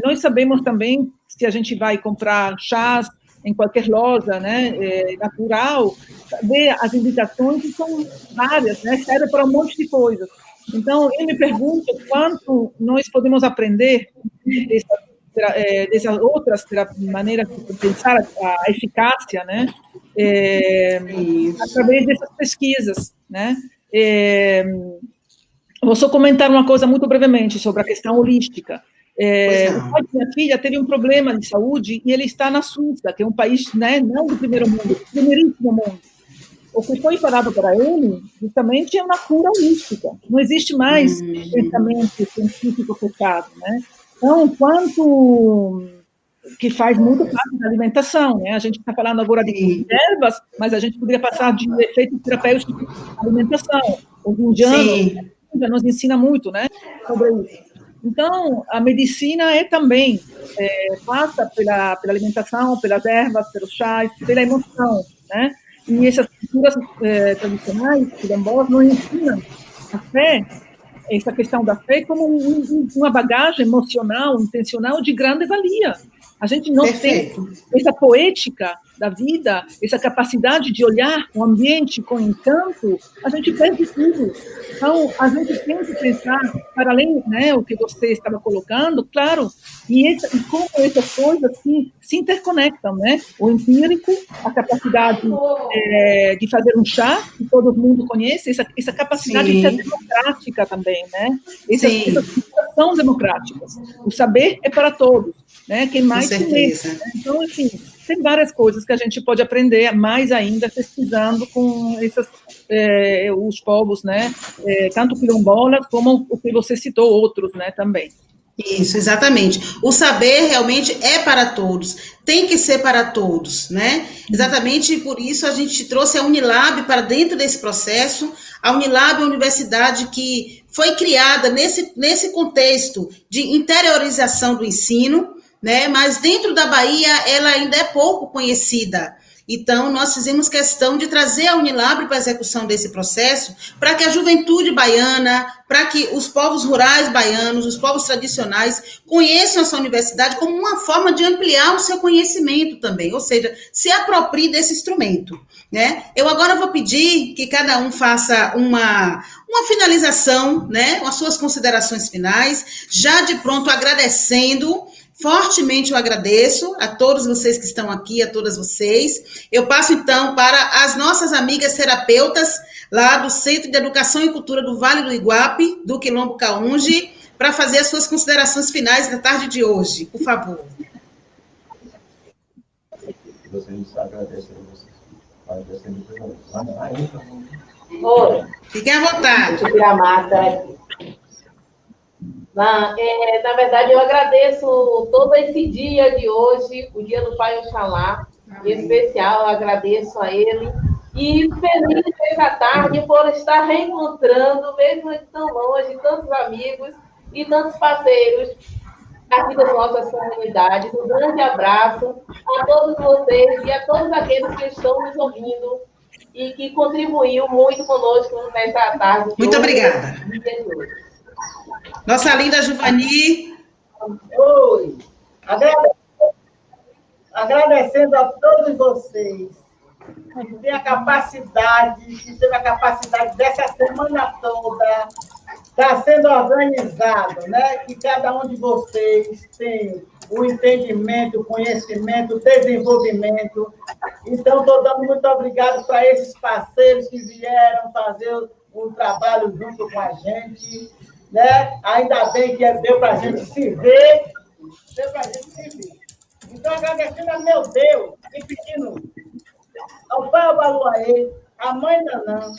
Speaker 5: nós sabemos também, se a gente vai comprar chás em qualquer loja, né, natural, ver as indicações, que são várias, né, serve para um monte de coisas. Então, eu me pergunto quanto nós podemos aprender dessas outras maneiras de pensar a eficácia, né, através dessas pesquisas, né. Vou só comentar uma coisa muito brevemente sobre a questão holística. O pai de minha filha teve um problema de saúde e ele está na Suíça, que é um país, né, não do primeiro mundo, do primeiríssimo mundo. O que foi falado para ele, justamente, é uma cura holística. Não existe mais pensamento científico fechado, né? Então, quanto que faz muito parte da alimentação, né? A gente está falando agora de ervas, mas a gente poderia passar de efeitos terapêuticos de alimentação. O indiano nos ensina muito, né, sobre isso. Então, a medicina também passa pela alimentação, pelas ervas, pelos chás, pela emoção, né? E essas culturas tradicionais, quilombolas, não ensinam a fé, essa questão da fé, como uma bagagem emocional, intencional de grande valia. A gente não tem essa poética da vida, essa capacidade de olhar o ambiente com encanto, a gente perde tudo. Então, a gente tem que pensar, para além, né, o que você estava colocando, claro, e como essas coisas se interconectam, né? O empírico, a capacidade de fazer um chá, que todo mundo conhece, essa capacidade de ser democrática também, né? Essas são democráticas. O saber é para todos, né? Quem mais conhece, né? Então, assim, tem várias coisas que a gente pode aprender, mais ainda pesquisando com os povos, né? Tanto quilombolas como o que você citou, outros, né, também.
Speaker 6: Isso, exatamente. O saber realmente é para todos, tem que ser para todos, né? Exatamente por isso a gente trouxe a Unilab para dentro desse processo. A Unilab é uma universidade que foi criada nesse contexto de interiorização do ensino, né? Mas dentro da Bahia ela ainda é pouco conhecida. Então, nós fizemos questão de trazer a Unilabre para a execução desse processo, para que a juventude baiana, para que os povos rurais baianos, os povos tradicionais, conheçam essa universidade como uma forma de ampliar o seu conhecimento também, ou seja, se aproprie desse instrumento, né? Eu agora vou pedir que cada um faça uma finalização, né, com as suas considerações finais, já de pronto agradecendo. Fortemente eu agradeço a todos vocês que estão aqui, a todas vocês. Eu passo, então, para as nossas amigas terapeutas, lá do Centro de Educação e Cultura do Vale do Iguape, do Quilombo Caunge, para fazer as suas considerações finais da tarde de hoje. Por favor.
Speaker 8: Oi.
Speaker 6: Fiquem à vontade.
Speaker 8: Deixa eu tirar a máscara aqui. Na verdade, eu agradeço todo esse dia de hoje, o dia do Pai Oxalá, em especial, eu agradeço a ele, e feliz essa tarde por estar reencontrando, mesmo tão longe, tantos amigos e tantos parceiros aqui das nossas comunidades. Um grande abraço a todos vocês e a todos aqueles que estão nos ouvindo e que contribuiu muito conosco nessa tarde.
Speaker 6: Muito obrigada. Nossa linda Giovani.
Speaker 9: Oi. Agradecendo a todos vocês que têm a capacidade, dessa semana toda está sendo organizado, né? Que cada um de vocês tem o entendimento, o conhecimento, o desenvolvimento. Então, estou dando muito obrigado para esses parceiros que vieram fazer um trabalho junto com a gente, né? Ainda bem que deu para a gente se ver. Então, agradecendo a meu Deus e pedindo ao Pai Abaluaê, a Mãe Nanã,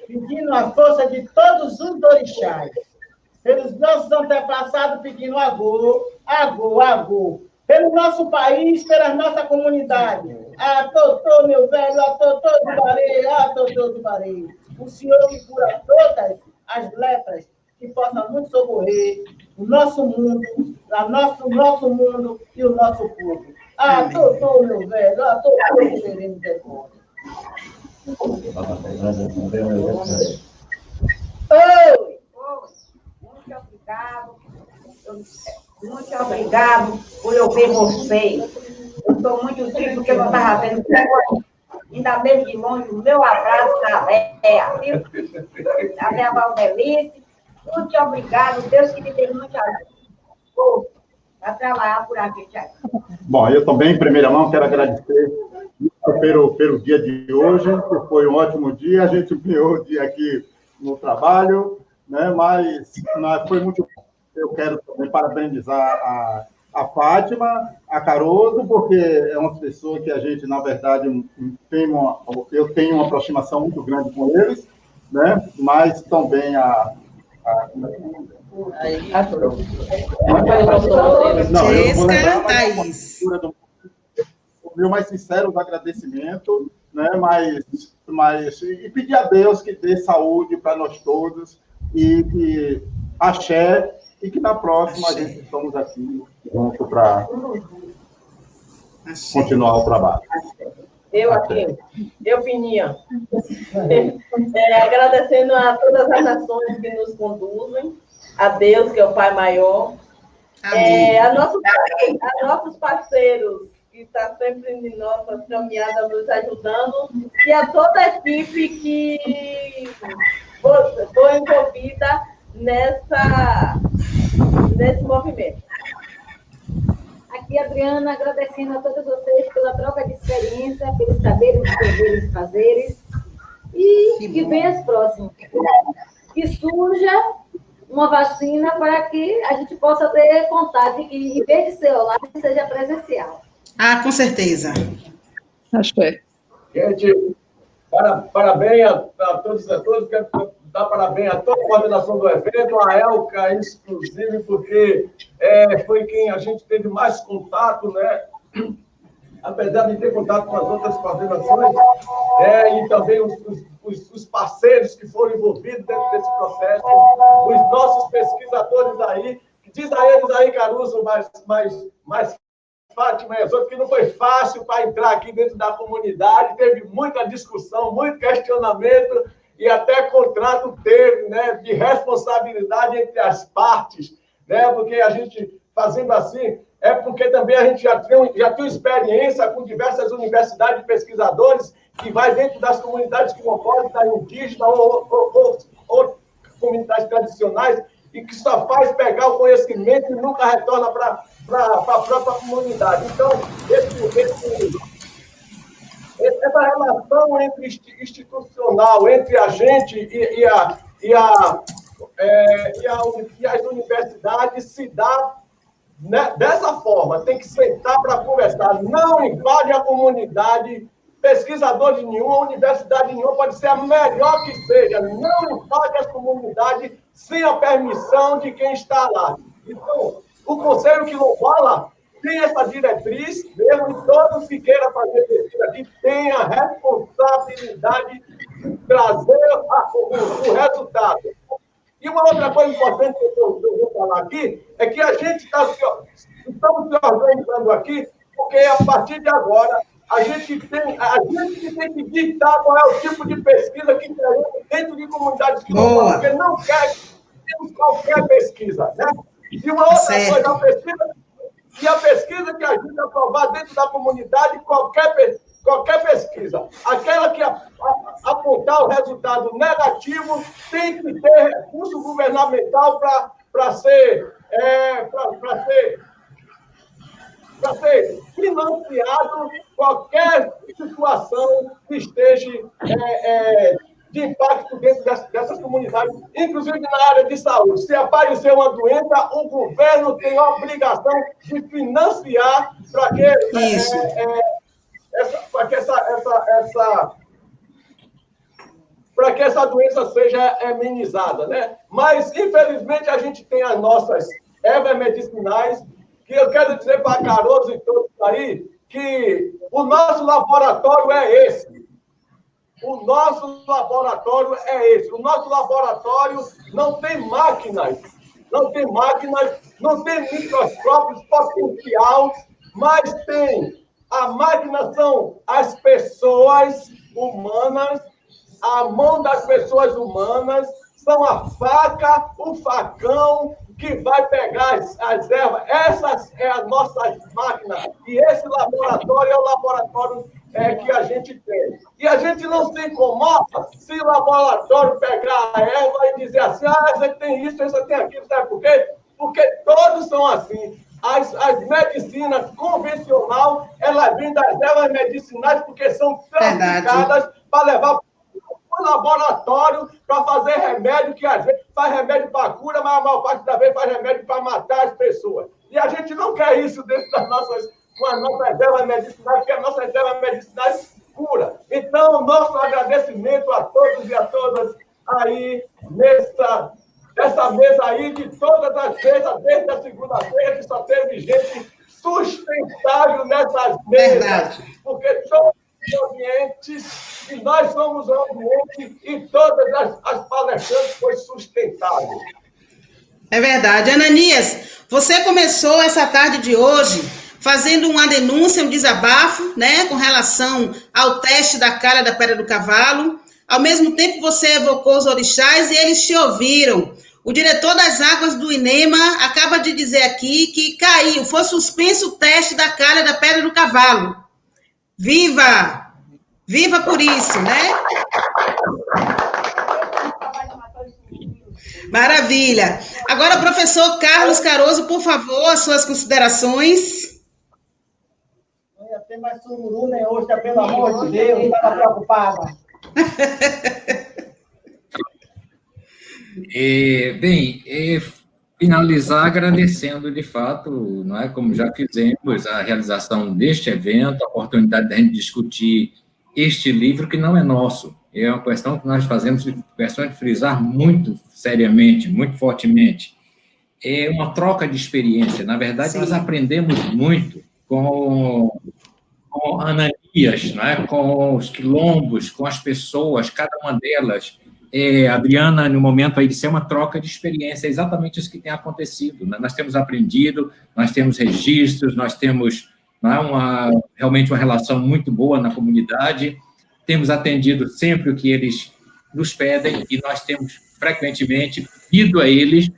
Speaker 9: pedindo a força de todos os orixás, pelos nossos antepassados pedindo agô, pelo nosso país, pela nossa comunidade. Totô, meu velho, Totô do Barei, o Senhor que cura todas as lepras, que possa muito socorrer o nosso mundo, nosso mundo e o nosso povo. Totô, meu velho, Totô, misericórdia.
Speaker 10: Oi! Muito obrigado por eu ver vocês. Eu estou muito triste porque eu não estava vendo agora. Ainda mesmo de longe, o meu abraço da Léa, viu? Da Léa Valdelice. Muito obrigado, Deus que me dê muita força para trabalhar por aqui, Tiago.
Speaker 11: Bom, eu também, em primeira mão, quero agradecer pelo dia de hoje, que foi um ótimo dia. A gente ganhou o dia aqui no trabalho, né? Mas foi muito bom. Eu quero também parabenizar a Fátima, a Caroso, porque é uma pessoa que a gente, na verdade, eu tenho uma aproximação muito grande com eles, né? Mas também Não, eu vou lembrar o meu mais sincero agradecimento, né? Mas e pedir a Deus que dê saúde para nós todos e que axé, e que na próxima a gente estamos aqui junto para continuar o trabalho.
Speaker 8: Eu, Pininha, agradecendo a todas as nações que nos conduzem, a Deus, que é o Pai Maior, a nossos parceiros, que está sempre em nossas caminhadas nos ajudando, e a toda a equipe que foi envolvida nesse movimento.
Speaker 12: Aqui, Adriana, agradecendo a todos vocês pela troca de experiência, pelos saberes, deveres e fazeres, e que venha as próximas. Que surja uma vacina para que a gente possa ter contato, e que, em vez de ser online, seja presencial.
Speaker 6: Com certeza.
Speaker 5: Acho que é.
Speaker 7: Gente, parabéns a todos e a todas. Quero dar parabéns a toda a coordenação do evento, a Elka, inclusive, porque foi quem a gente teve mais contato, né? Apesar de ter contato com as outras coordenações, e também os parceiros que foram envolvidos dentro desse processo, os nossos pesquisadores aí, diz a eles aí, Caruso, mais Fátima e as outras, que não foi fácil para entrar aqui dentro da comunidade, teve muita discussão, muito questionamento, e até contrato teve, né, de responsabilidade entre as partes, né, porque a gente, fazendo assim, é porque também a gente já tem experiência com diversas universidades de pesquisadores que vai dentro das comunidades quilombolas, indígenas ou comunidades tradicionais, e que só faz pegar o conhecimento e nunca retorna para a própria comunidade. Então, essa relação institucional entre a gente e as universidades se dá, né, dessa forma. Tem que sentar para conversar. Não invade a comunidade, pesquisador de nenhuma, universidade nenhuma, pode ser a melhor que seja. Não invade as comunidades sem a permissão de quem está lá. Então, o Conselho Quilombola tem essa diretriz, mesmo que todos que queiram fazer pesquisa aqui tenham a responsabilidade de trazer o resultado. E uma outra coisa importante que eu vou falar aqui é que a gente estamos se organizando aqui, porque a partir de agora a gente tem que ditar qual é o tipo de pesquisa que teremos dentro de comunidades quilombolas, porque não temos qualquer pesquisa, né? E uma outra coisa, a pesquisa que a gente aprovar dentro da comunidade, qualquer pesquisa, aquela que apontar o resultado negativo, tem que ter recurso governamental para ser financiado qualquer situação que esteja de impacto dentro dessas comunidades, inclusive na área de saúde. Se aparecer uma doença, o governo tem a obrigação de financiar para que essa doença seja amenizada, né? Mas, infelizmente, a gente tem as nossas ervas medicinais, que eu quero dizer para Caroso e todos aí, que o nosso laboratório é esse. O nosso laboratório é esse. O nosso laboratório não tem máquinas, não tem microscópios potencial, mas tem. A máquina são as pessoas humanas, a mão das pessoas humanas, são a faca, o facão, que vai pegar as ervas. Essas é a nossa máquina. E esse laboratório é o laboratório que a gente tem. E a gente não se incomoda se o laboratório pegar a erva e dizer assim, você tem isso, você tem aquilo, sabe por quê? Porque todos são assim. As medicinas convencionais, elas vêm das ervas medicinais porque são traficadas para levar para o laboratório para fazer remédio, que às vezes faz remédio para cura, mas a maior parte da vez faz remédio para matar as pessoas. E a gente não quer isso dentro das nossas ervas medicinais, porque as nossas ervas medicinais cura. Então, nosso agradecimento a todos e a todas aí nessa mesa aí, de todas as mesas, desde a segunda-feira, que só teve gente sustentável nessas mesas. Verdade. Porque todos os ambientes, e nós somos o ambiente, e todas as palestrantes foi sustentável.
Speaker 6: É verdade. Ananias, você começou essa tarde de hoje fazendo uma denúncia, um desabafo, né, com relação ao teste da cara da pedra do cavalo. Ao mesmo tempo, você evocou os orixás e eles te ouviram. O diretor das águas do INEMA acaba de dizer aqui que caiu, foi suspenso o teste da cara da pedra do cavalo. Viva! Viva por isso, né? Maravilha. Agora, professor Carlos Caroso, por favor, as suas considerações.
Speaker 9: Não ia ter mais sururu, né? Hoje, pelo amor de Deus, estava preocupada.
Speaker 2: Finalizar agradecendo, de fato, não é, como já fizemos, a realização deste evento, a oportunidade de a gente discutir este livro, que não é nosso. É uma questão que nós fazemos, questão de frisar muito seriamente, muito fortemente. É uma troca de experiência. Na verdade, Sim. Nós aprendemos muito com Ananias, né? Com os quilombos, com as pessoas, cada uma delas. Adriana, no momento aí de ser uma troca de experiência, é exatamente isso que tem acontecido, né? Nós temos aprendido, nós temos registros, nós temos não é? Realmente uma relação muito boa na comunidade. Temos atendido sempre o que eles nos pedem e nós temos frequentemente pedido a eles,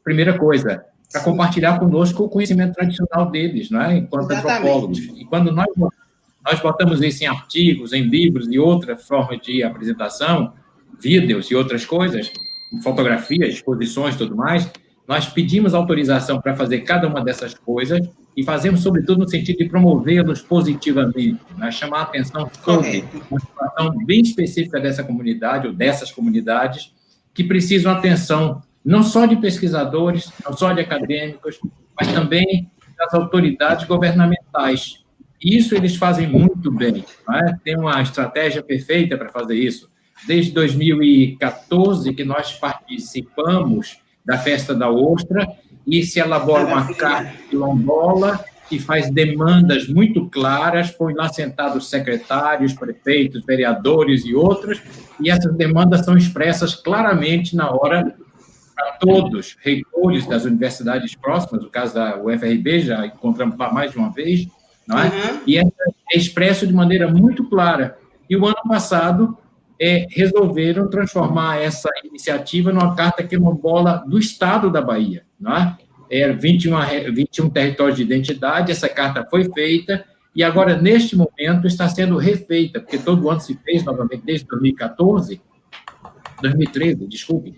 Speaker 2: primeira coisa, para compartilhar conosco o conhecimento tradicional deles, não é? Enquanto antropólogos. E quando nós botamos isso em artigos, em livros e outra forma de apresentação, vídeos e outras coisas, fotografias, exposições e tudo mais, nós pedimos autorização para fazer cada uma dessas coisas e fazemos, sobretudo, no sentido de promovê-los positivamente, né? Chamar a atenção sobre uma situação bem específica dessa comunidade ou dessas comunidades que precisam atenção não só de pesquisadores, não só de acadêmicos, mas também das autoridades governamentais. E isso eles fazem muito bem, não é? Tem uma estratégia perfeita para fazer isso. Desde 2014 que nós participamos da Festa da Ostra e se elabora uma carta quilombola que faz demandas muito claras, põe lá sentados secretários, prefeitos, vereadores e outros, e essas demandas são expressas claramente na hora para todos, reitores das universidades próximas, no caso da UFRB, já encontramos mais de uma vez, não é? E é expresso de maneira muito clara. E o ano passado resolveram transformar essa iniciativa numa carta quilombola do Estado da Bahia, não é? 21 territórios de identidade, essa carta foi feita e agora, neste momento, está sendo refeita, porque todo ano se fez novamente, desde 2013, desculpe,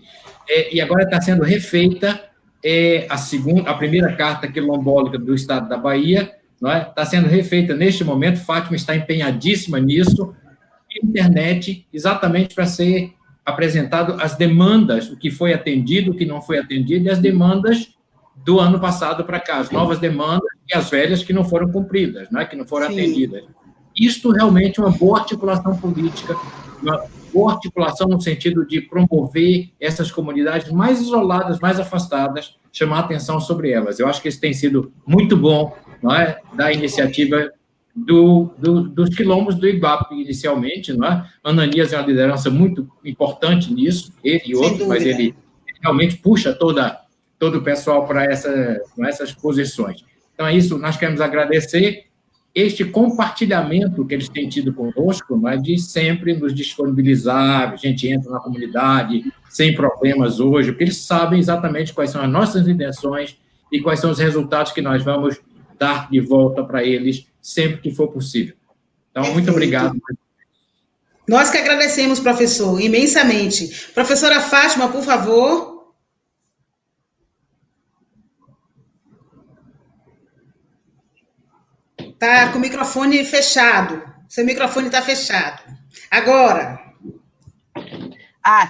Speaker 2: e agora está sendo refeita a primeira carta quilombólica do Estado da Bahia, não é? Está sendo refeita neste momento, Fátima está empenhadíssima nisso, internet, exatamente para ser apresentado as demandas, o que foi atendido, o que não foi atendido, e as demandas do ano passado para cá, as novas demandas e as velhas que não foram cumpridas, né, que não foram atendidas. Isto realmente é uma boa articulação política, uma boa articulação no sentido de promover essas comunidades mais isoladas, mais afastadas, chamar atenção sobre elas. Eu acho que isso tem sido muito bom, não é, da iniciativa dos quilombos do Ibape, inicialmente, não é? Ananias é uma liderança muito importante nisso, ele e outros, mas ele realmente puxa todo o pessoal para essas posições. Então, é isso, nós queremos agradecer este compartilhamento que eles têm tido conosco, não é? De sempre nos disponibilizar, a gente entra na comunidade sem problemas hoje, porque eles sabem exatamente quais são as nossas intenções e quais são os resultados que nós vamos dar de volta para eles sempre que for possível. Então, muito obrigado.
Speaker 6: Nós que agradecemos, professor, imensamente. Professora Fátima, por favor. Está com o microfone fechado. Seu microfone está fechado. Agora.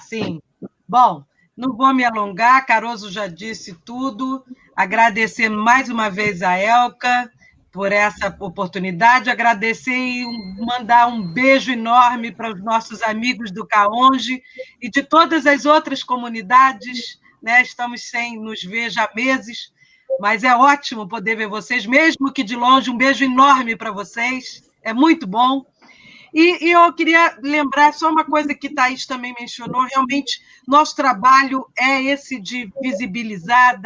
Speaker 3: Sim. Bom, não vou me alongar, Caroso já disse tudo. Agradecer mais uma vez a Elka por essa oportunidade, agradecer e mandar um beijo enorme para os nossos amigos do CAONGE e de todas as outras comunidades, né? Estamos sem nos ver já há meses, mas é ótimo poder ver vocês, mesmo que de longe, um beijo enorme para vocês, é muito bom. E eu queria lembrar só uma coisa que Thaís também mencionou, realmente nosso trabalho é esse de visibilizar,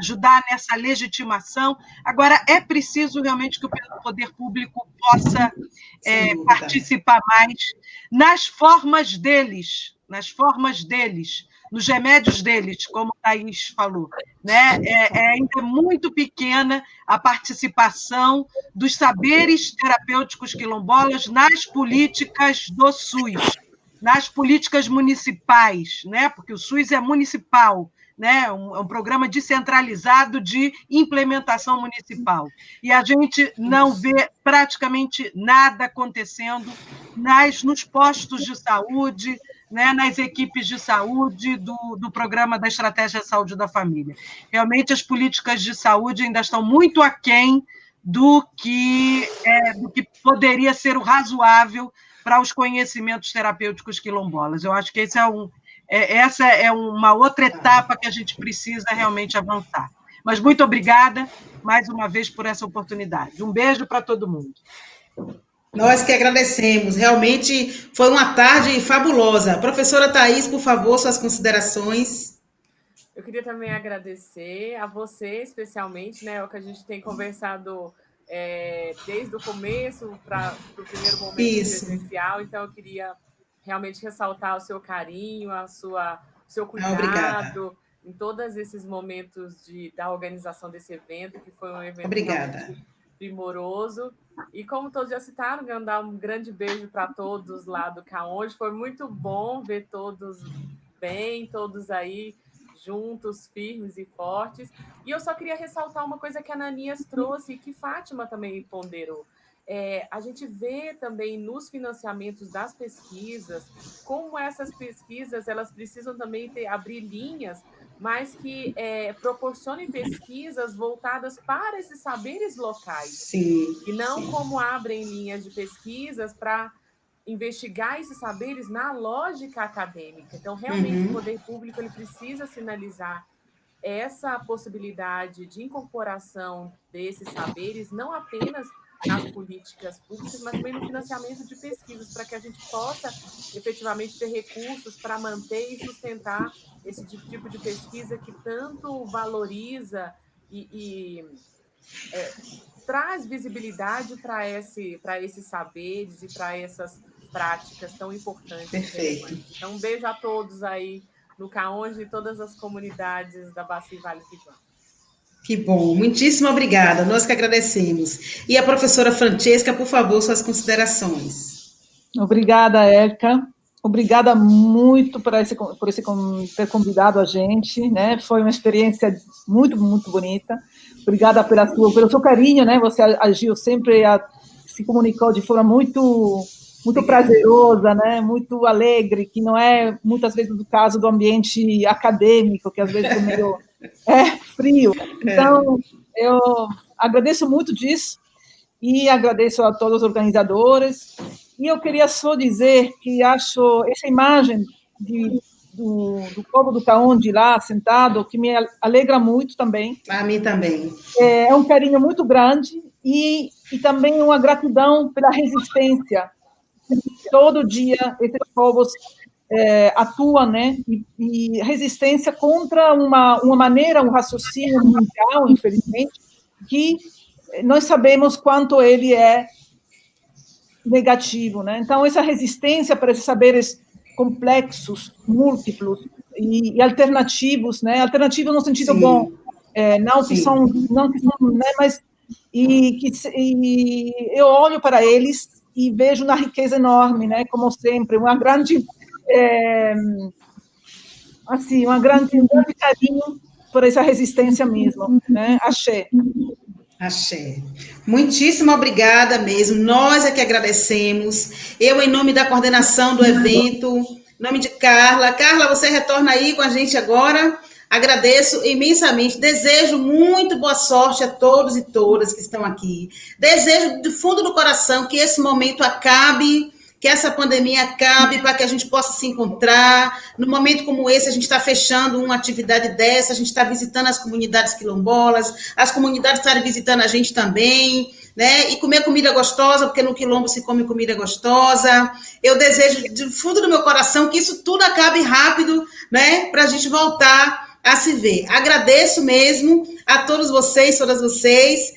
Speaker 3: ajudar nessa legitimação. Agora, é preciso realmente que o poder público possa participar mais nas formas deles, nos remédios deles, como a Thaís falou, né? É ainda muito pequena a participação dos saberes terapêuticos quilombolas nas políticas do SUS, nas políticas municipais, né? Porque o SUS é municipal, né? É um programa descentralizado de implementação municipal. E a gente não vê praticamente nada acontecendo nos postos de saúde, né, nas equipes de saúde do programa da Estratégia de Saúde da Família. Realmente, as políticas de saúde ainda estão muito aquém do que poderia ser o razoável para os conhecimentos terapêuticos quilombolas. Eu acho que essa é uma outra etapa que a gente precisa realmente avançar. Mas muito obrigada, mais uma vez, por essa oportunidade. Um beijo para todo mundo.
Speaker 6: Nós que agradecemos, realmente foi uma tarde fabulosa. Professora Thaís, por favor, suas considerações.
Speaker 4: Eu queria também agradecer a você, especialmente, né, o que a gente tem conversado desde o começo para o primeiro momento presencial, então eu queria realmente ressaltar o seu carinho, o seu cuidado em todos esses momentos da organização desse evento, que foi um evento realmente primoroso. E como todos já citaram, mandar um grande beijo para todos lá do CAONJ. Foi muito bom ver todos bem, todos aí juntos, firmes e fortes. E eu só queria ressaltar uma coisa que a Ananias trouxe e que Fátima também ponderou. A gente vê também nos financiamentos das pesquisas como essas pesquisas elas precisam também abrir linhas, mas que proporcionem pesquisas voltadas para esses saberes locais.
Speaker 6: Sim,
Speaker 4: e não como abrem linhas de pesquisas para investigar esses saberes na lógica acadêmica. Então, realmente, o poder público ele precisa sinalizar essa possibilidade de incorporação desses saberes, não apenas nas políticas públicas, mas também no financiamento de pesquisas, para que a gente possa efetivamente ter recursos para manter e sustentar esse tipo de pesquisa que tanto valoriza e traz visibilidade para esses saberes e para essas práticas tão importantes.
Speaker 6: Perfeito.
Speaker 4: Então, um beijo a todos aí no CAONJ e todas as comunidades da Bacia e Vale do Ivan.
Speaker 6: Que bom, muitíssimo obrigada, nós que agradecemos. E a professora Francesca, por favor, suas considerações.
Speaker 5: Obrigada, Érica. Obrigada muito por ter convidado a gente, né? Foi uma experiência muito, muito bonita. Obrigada pelo seu carinho, né? Você agiu sempre, se comunicou de forma muito prazerosa, né? Muito alegre, que não é muitas vezes o caso do ambiente acadêmico, que às vezes é meio frio. Então, eu agradeço muito disso e agradeço a todos os organizadores. E eu queria só dizer que acho essa imagem do povo do CAONJ lá sentado, que me alegra muito também.
Speaker 6: A mim também.
Speaker 5: É um carinho muito grande e também uma gratidão pela resistência. Todo dia esses povos atuam, né? E resistência contra uma maneira, um raciocínio mundial, infelizmente, que nós sabemos quanto ele é negativo, né? Então, essa resistência para esses saberes complexos, múltiplos e alternativos, né? Alternativos no sentido bom, não que são, né? Mas e eu olho para eles e vejo uma riqueza enorme, né? Como sempre, um grande carinho por essa resistência mesmo, né? Axé.
Speaker 6: Axé. Muitíssimo obrigada mesmo. Nós é que agradecemos. Eu, em nome da coordenação do evento, em nome de Carla. Carla, você retorna aí com a gente agora. Agradeço imensamente. Desejo muito boa sorte a todos e todas que estão aqui. Desejo do fundo do coração que esse momento acabe, que essa pandemia acabe, para que a gente possa se encontrar. No momento como esse, a gente está fechando uma atividade dessa, a gente está visitando as comunidades quilombolas, as comunidades estarem visitando a gente também, né? E comer comida gostosa, porque no quilombo se come comida gostosa. Eu desejo, do fundo do meu coração, que isso tudo acabe rápido, né? Para a gente voltar a se ver. Agradeço mesmo a todos vocês, todas vocês.